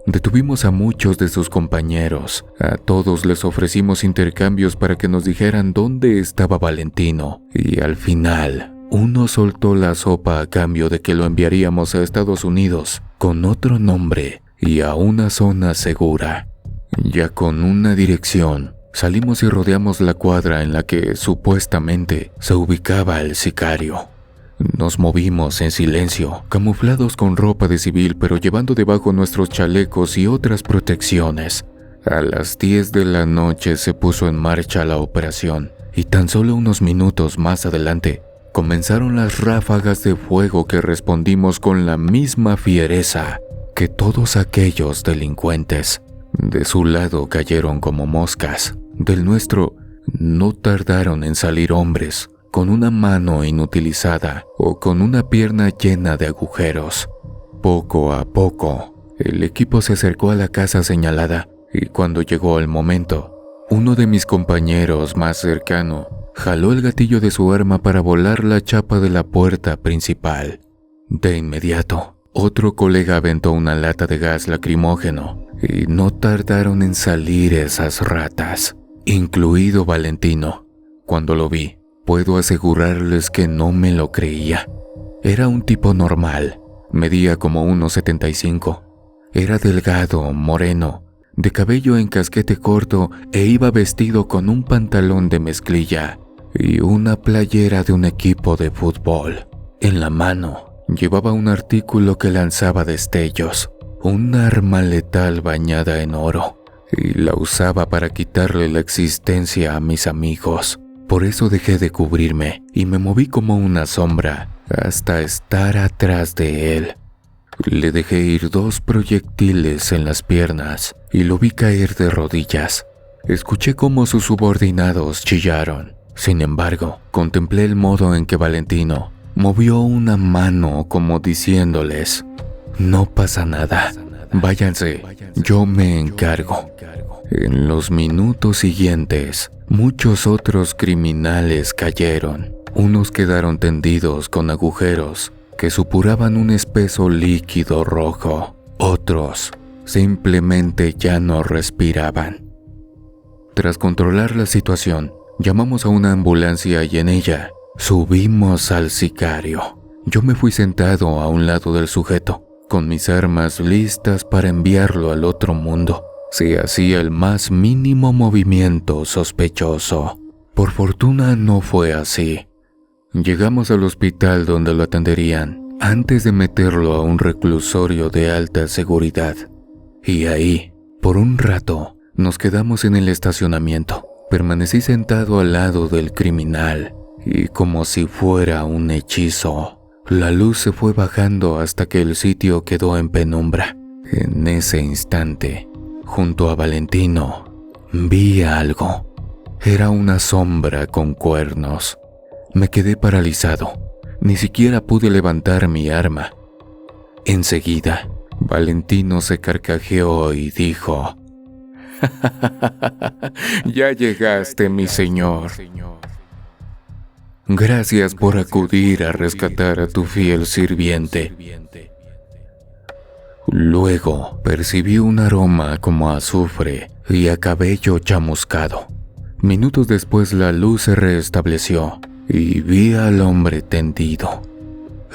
Detuvimos a muchos de sus compañeros. A todos les ofrecimos intercambios para que nos dijeran dónde estaba Valentino. Y al final, uno soltó la sopa a cambio de que lo enviaríamos a Estados Unidos con otro nombre y a una zona segura. Ya con una dirección, salimos y rodeamos la cuadra en la que supuestamente se ubicaba el sicario. Nos movimos en silencio, camuflados con ropa de civil, pero llevando debajo nuestros chalecos y otras protecciones. A las 10 de la noche se puso en marcha la operación, y tan solo unos minutos más adelante, comenzaron las ráfagas de fuego que respondimos con la misma fiereza que todos aquellos delincuentes. De su lado cayeron como moscas. Del nuestro, no tardaron en salir hombres, con una mano inutilizada o con una pierna llena de agujeros. Poco a poco, el equipo se acercó a la casa señalada y cuando llegó el momento, uno de mis compañeros más cercano jaló el gatillo de su arma para volar la chapa de la puerta principal. De inmediato, otro colega aventó una lata de gas lacrimógeno y no tardaron en salir esas ratas, incluido Valentino. Cuando lo vi, puedo asegurarles que no me lo creía. Era un tipo normal, medía como 1,75. Era delgado, moreno, de cabello en casquete corto e iba vestido con un pantalón de mezclilla y una playera de un equipo de fútbol. En la mano llevaba un artículo que lanzaba destellos, un arma letal bañada en oro, y la usaba para quitarle la existencia a mis amigos. Por eso dejé de cubrirme y me moví como una sombra hasta estar atrás de él. Le dejé ir 2 proyectiles en las piernas y lo vi caer de rodillas. Escuché cómo sus subordinados chillaron. Sin embargo, contemplé el modo en que Valentino movió una mano como diciéndoles: no pasa nada, váyanse, yo me encargo. En los minutos siguientes, muchos otros criminales cayeron. Unos quedaron tendidos con agujeros que supuraban un espeso líquido rojo. Otros simplemente ya no respiraban. Tras controlar la situación, llamamos a una ambulancia y en ella subimos al sicario. Yo me fui sentado a un lado del sujeto, con mis armas listas para enviarlo al otro mundo si hacía el más mínimo movimiento sospechoso. Por fortuna no fue así. Llegamos al hospital donde lo atenderían antes de meterlo a un reclusorio de alta seguridad. Y ahí, por un rato, nos quedamos en el estacionamiento. Permanecí sentado al lado del criminal y como si fuera un hechizo, la luz se fue bajando hasta que el sitio quedó en penumbra. En ese instante, junto a Valentino, vi algo. Era una sombra con cuernos. Me quedé paralizado. Ni siquiera pude levantar mi arma. Enseguida, Valentino se carcajeó y dijo: ya llegaste, mi señor. Gracias por acudir a rescatar a tu fiel sirviente. Luego percibí un aroma como a azufre y a cabello chamuscado. Minutos después la luz se restableció y vi al hombre tendido,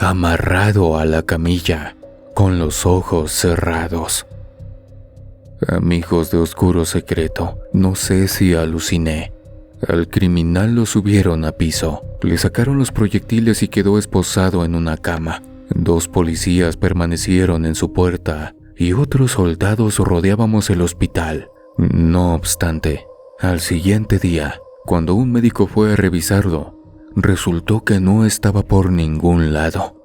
amarrado a la camilla, con los ojos cerrados. Amigos de oscuro secreto, no sé si aluciné. Al criminal lo subieron a piso, le sacaron los proyectiles y quedó esposado en una cama. 2 policías permanecieron en su puerta y otros soldados rodeábamos el hospital. No obstante, al siguiente día, cuando un médico fue a revisarlo, resultó que no estaba por ningún lado.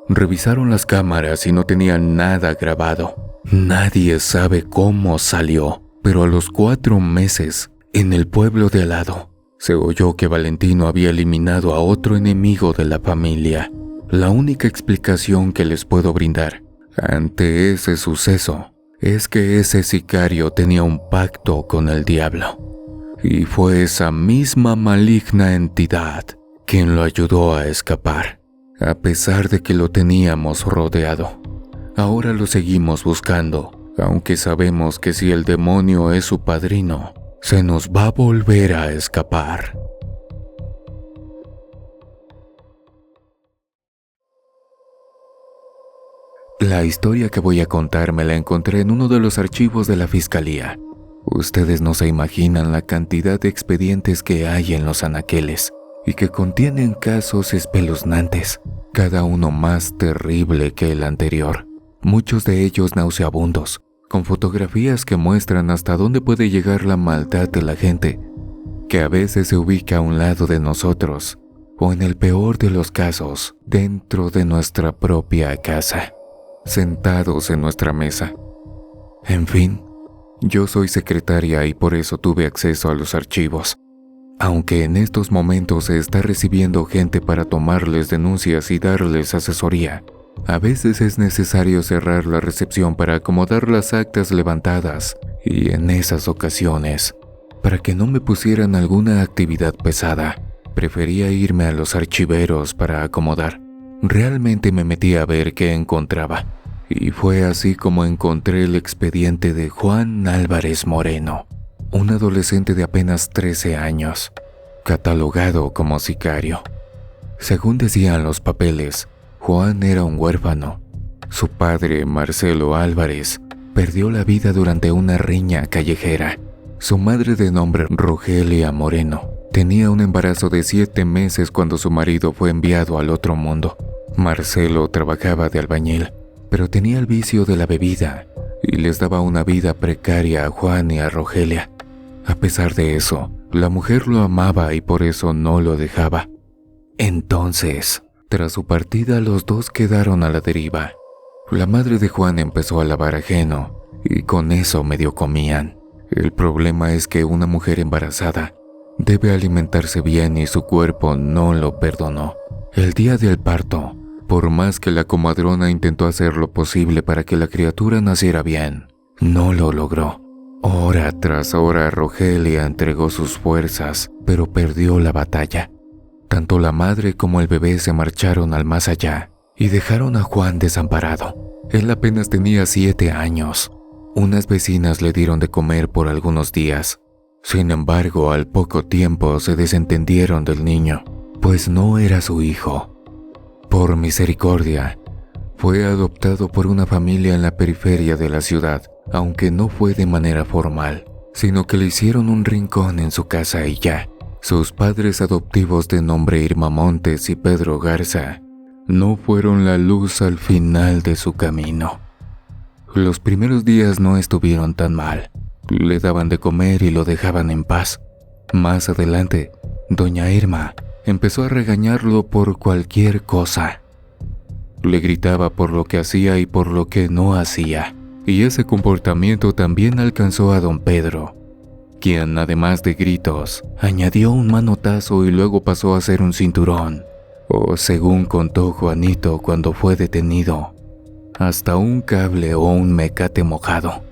Revisaron las cámaras y no tenían nada grabado. Nadie sabe cómo salió, pero a los 4 meses, en el pueblo de al lado, se oyó que Valentino había eliminado a otro enemigo de la familia. La única explicación que les puedo brindar ante ese suceso es que ese sicario tenía un pacto con el diablo, y fue esa misma maligna entidad quien lo ayudó a escapar, a pesar de que lo teníamos rodeado. Ahora lo seguimos buscando, aunque sabemos que si el demonio es su padrino, se nos va a volver a escapar. La historia que voy a contar me la encontré en uno de los archivos de la fiscalía. Ustedes no se imaginan la cantidad de expedientes que hay en los anaqueles y que contienen casos espeluznantes, cada uno más terrible que el anterior. Muchos de ellos nauseabundos, con fotografías que muestran hasta dónde puede llegar la maldad de la gente, que a veces se ubica a un lado de nosotros, o en el peor de los casos, dentro de nuestra propia casa, sentados en nuestra mesa. En fin, yo soy secretaria y por eso tuve acceso a los archivos. Aunque en estos momentos se está recibiendo gente para tomarles denuncias y darles asesoría, a veces es necesario cerrar la recepción para acomodar las actas levantadas, y en esas ocasiones, para que no me pusieran alguna actividad pesada, prefería irme a los archiveros para acomodar. Realmente me metí a ver qué encontraba, y fue así como encontré el expediente de Juan Álvarez Moreno, un adolescente de apenas 13 años, catalogado como sicario. Según decían los papeles, Juan era un huérfano. Su padre, Marcelo Álvarez, perdió la vida durante una riña callejera. Su madre, de nombre Rogelia Moreno, tenía un embarazo de 7 meses cuando su marido fue enviado al otro mundo. Marcelo trabajaba de albañil, pero tenía el vicio de la bebida y les daba una vida precaria a Juan y a Rogelia. A pesar de eso, la mujer lo amaba y por eso no lo dejaba. Entonces, tras su partida, los dos quedaron a la deriva. La madre de Juan empezó a lavar ajeno y con eso medio comían. El problema es que una mujer embarazada debe alimentarse bien y su cuerpo no lo perdonó. El día del parto, por más que la comadrona intentó hacer lo posible para que la criatura naciera bien, no lo logró. Hora tras hora Rogelia entregó sus fuerzas, pero perdió la batalla. Tanto la madre como el bebé se marcharon al más allá y dejaron a Juan desamparado. Él apenas tenía 7 años. Unas vecinas le dieron de comer por algunos días. Sin embargo, al poco tiempo se desentendieron del niño, pues no era su hijo. Por misericordia, fue adoptado por una familia en la periferia de la ciudad, aunque no fue de manera formal, sino que le hicieron un rincón en su casa y ya. Sus padres adoptivos, de nombre Irma Montes y Pedro Garza, no fueron la luz al final de su camino. Los primeros días no estuvieron tan mal. Le daban de comer y lo dejaban en paz. Más adelante, doña Irma empezó a regañarlo por cualquier cosa. Le gritaba por lo que hacía y por lo que no hacía. Y ese comportamiento también alcanzó a don Pedro, quien, además de gritos, añadió un manotazo y luego pasó a ser un cinturón, o según contó Juanito cuando fue detenido, hasta un cable o un mecate mojado.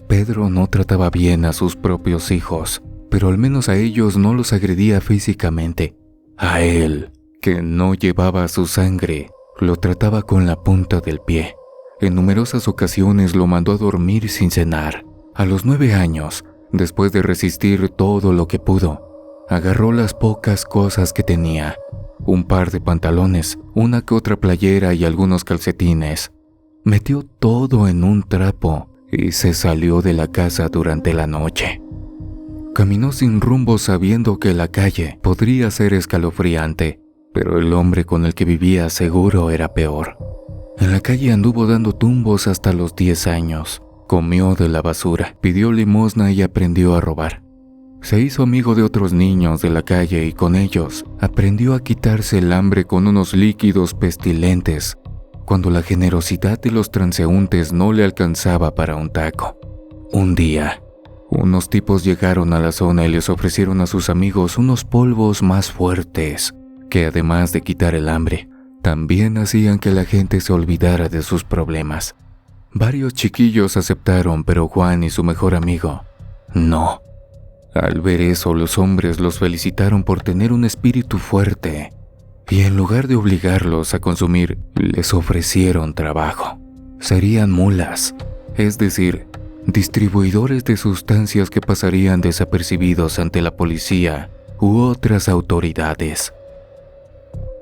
Pedro no trataba bien a sus propios hijos, pero al menos a ellos no los agredía físicamente. A él, que no llevaba su sangre, lo trataba con la punta del pie. En numerosas ocasiones lo mandó a dormir sin cenar. A los 9 años, después de resistir todo lo que pudo, agarró las pocas cosas que tenía, un par de pantalones, una que otra playera y algunos calcetines. Metió todo en un trapo y se salió de la casa durante la noche. Caminó sin rumbo sabiendo que la calle podría ser escalofriante, pero el hombre con el que vivía seguro era peor. En la calle anduvo dando tumbos hasta los 10 años. Comió de la basura, pidió limosna y aprendió a robar. Se hizo amigo de otros niños de la calle y con ellos aprendió a quitarse el hambre con unos líquidos pestilentes cuando la generosidad de los transeúntes no le alcanzaba para un taco. Un día, unos tipos llegaron a la zona y les ofrecieron a sus amigos unos polvos más fuertes que, además de quitar el hambre, también hacían que la gente se olvidara de sus problemas. Varios chiquillos aceptaron, pero Juan y su mejor amigo, no. Al ver eso, los hombres los felicitaron por tener un espíritu fuerte y en lugar de obligarlos a consumir, les ofrecieron trabajo. Serían mulas, es decir, distribuidores de sustancias que pasarían desapercibidos ante la policía u otras autoridades.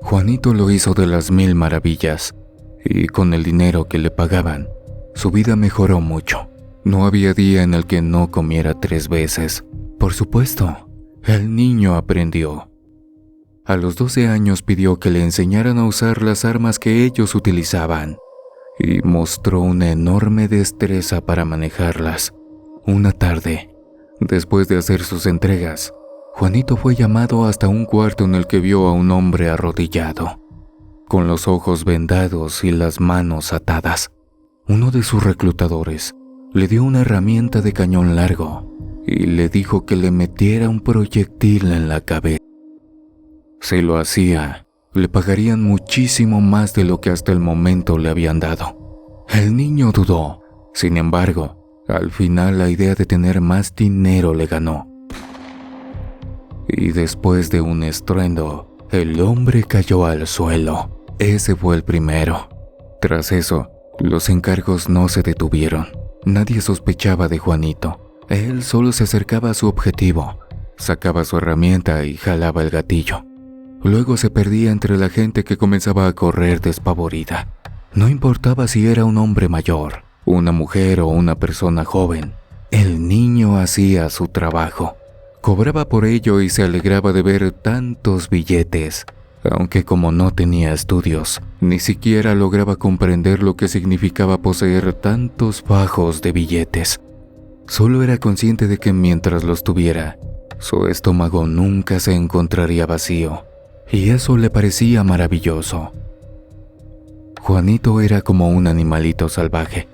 Juanito lo hizo de las 1000 maravillas y con el dinero que le pagaban, su vida mejoró mucho. No había día en el que no comiera 3 veces. Por supuesto, el niño aprendió. A los 12 años pidió que le enseñaran a usar las armas que ellos utilizaban y mostró una enorme destreza para manejarlas. Una tarde, después de hacer sus entregas, Juanito fue llamado hasta un cuarto en el que vio a un hombre arrodillado, con los ojos vendados y las manos atadas. Uno de sus reclutadores le dio una herramienta de cañón largo y le dijo que le metiera un proyectil en la cabeza. Si lo hacía, le pagarían muchísimo más de lo que hasta el momento le habían dado. El niño dudó. Sin embargo, al final la idea de tener más dinero le ganó. Y después de un estruendo, el hombre cayó al suelo. Ese fue el primero. Tras eso, los encargos no se detuvieron. Nadie sospechaba de Juanito. Él solo se acercaba a su objetivo, sacaba su herramienta y jalaba el gatillo. Luego se perdía entre la gente que comenzaba a correr despavorida. No importaba si era un hombre mayor, una mujer o una persona joven. El niño hacía su trabajo. Cobraba por ello y se alegraba de ver tantos billetes, aunque como no tenía estudios, ni siquiera lograba comprender lo que significaba poseer tantos fajos de billetes. Solo era consciente de que mientras los tuviera, su estómago nunca se encontraría vacío, y eso le parecía maravilloso. Juanito era como un animalito salvaje.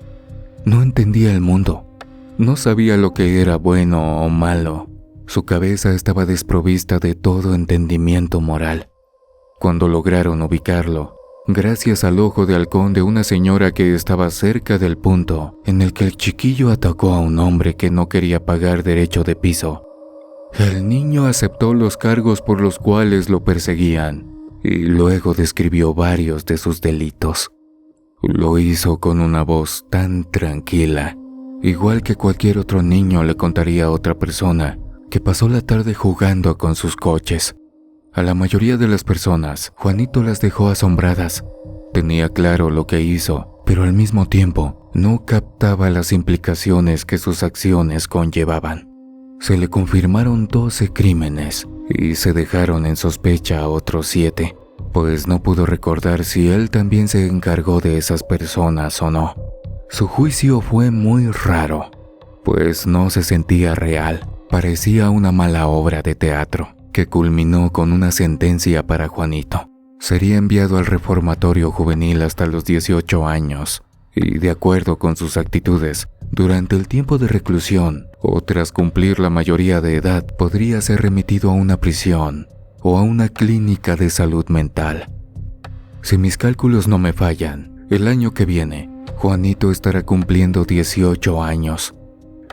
No entendía el mundo, no sabía lo que era bueno o malo. Su cabeza estaba desprovista de todo entendimiento moral. Cuando lograron ubicarlo, gracias al ojo de halcón de una señora que estaba cerca del punto en el que el chiquillo atacó a un hombre que no quería pagar derecho de piso, el niño aceptó los cargos por los cuales lo perseguían y luego describió varios de sus delitos. Lo hizo con una voz tan tranquila, igual que cualquier otro niño le contaría a otra persona que pasó la tarde jugando con sus coches. A la mayoría de las personas, Juanito las dejó asombradas. Tenía claro lo que hizo, pero al mismo tiempo no captaba las implicaciones que sus acciones conllevaban. Se le confirmaron 12 crímenes y se dejaron en sospecha a otros 7, pues no pudo recordar si él también se encargó de esas personas o no. Su juicio fue muy raro, pues no se sentía real, parecía una mala obra de teatro, que culminó con una sentencia para Juanito. Sería enviado al reformatorio juvenil hasta los 18 años, y de acuerdo con sus actitudes, durante el tiempo de reclusión o tras cumplir la mayoría de edad, podría ser remitido a una prisión o a una clínica de salud mental. Si mis cálculos no me fallan, el año que viene, Juanito estará cumpliendo 18 años.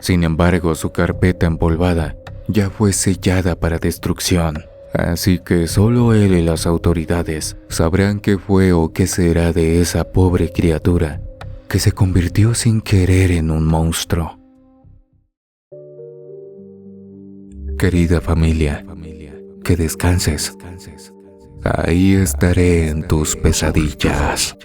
Sin embargo, su carpeta empolvada ya fue sellada para destrucción, así que solo él y las autoridades sabrán qué fue o qué será de esa pobre criatura que se convirtió sin querer en un monstruo. Querida familia, que descanses. Ahí estaré en tus pesadillas.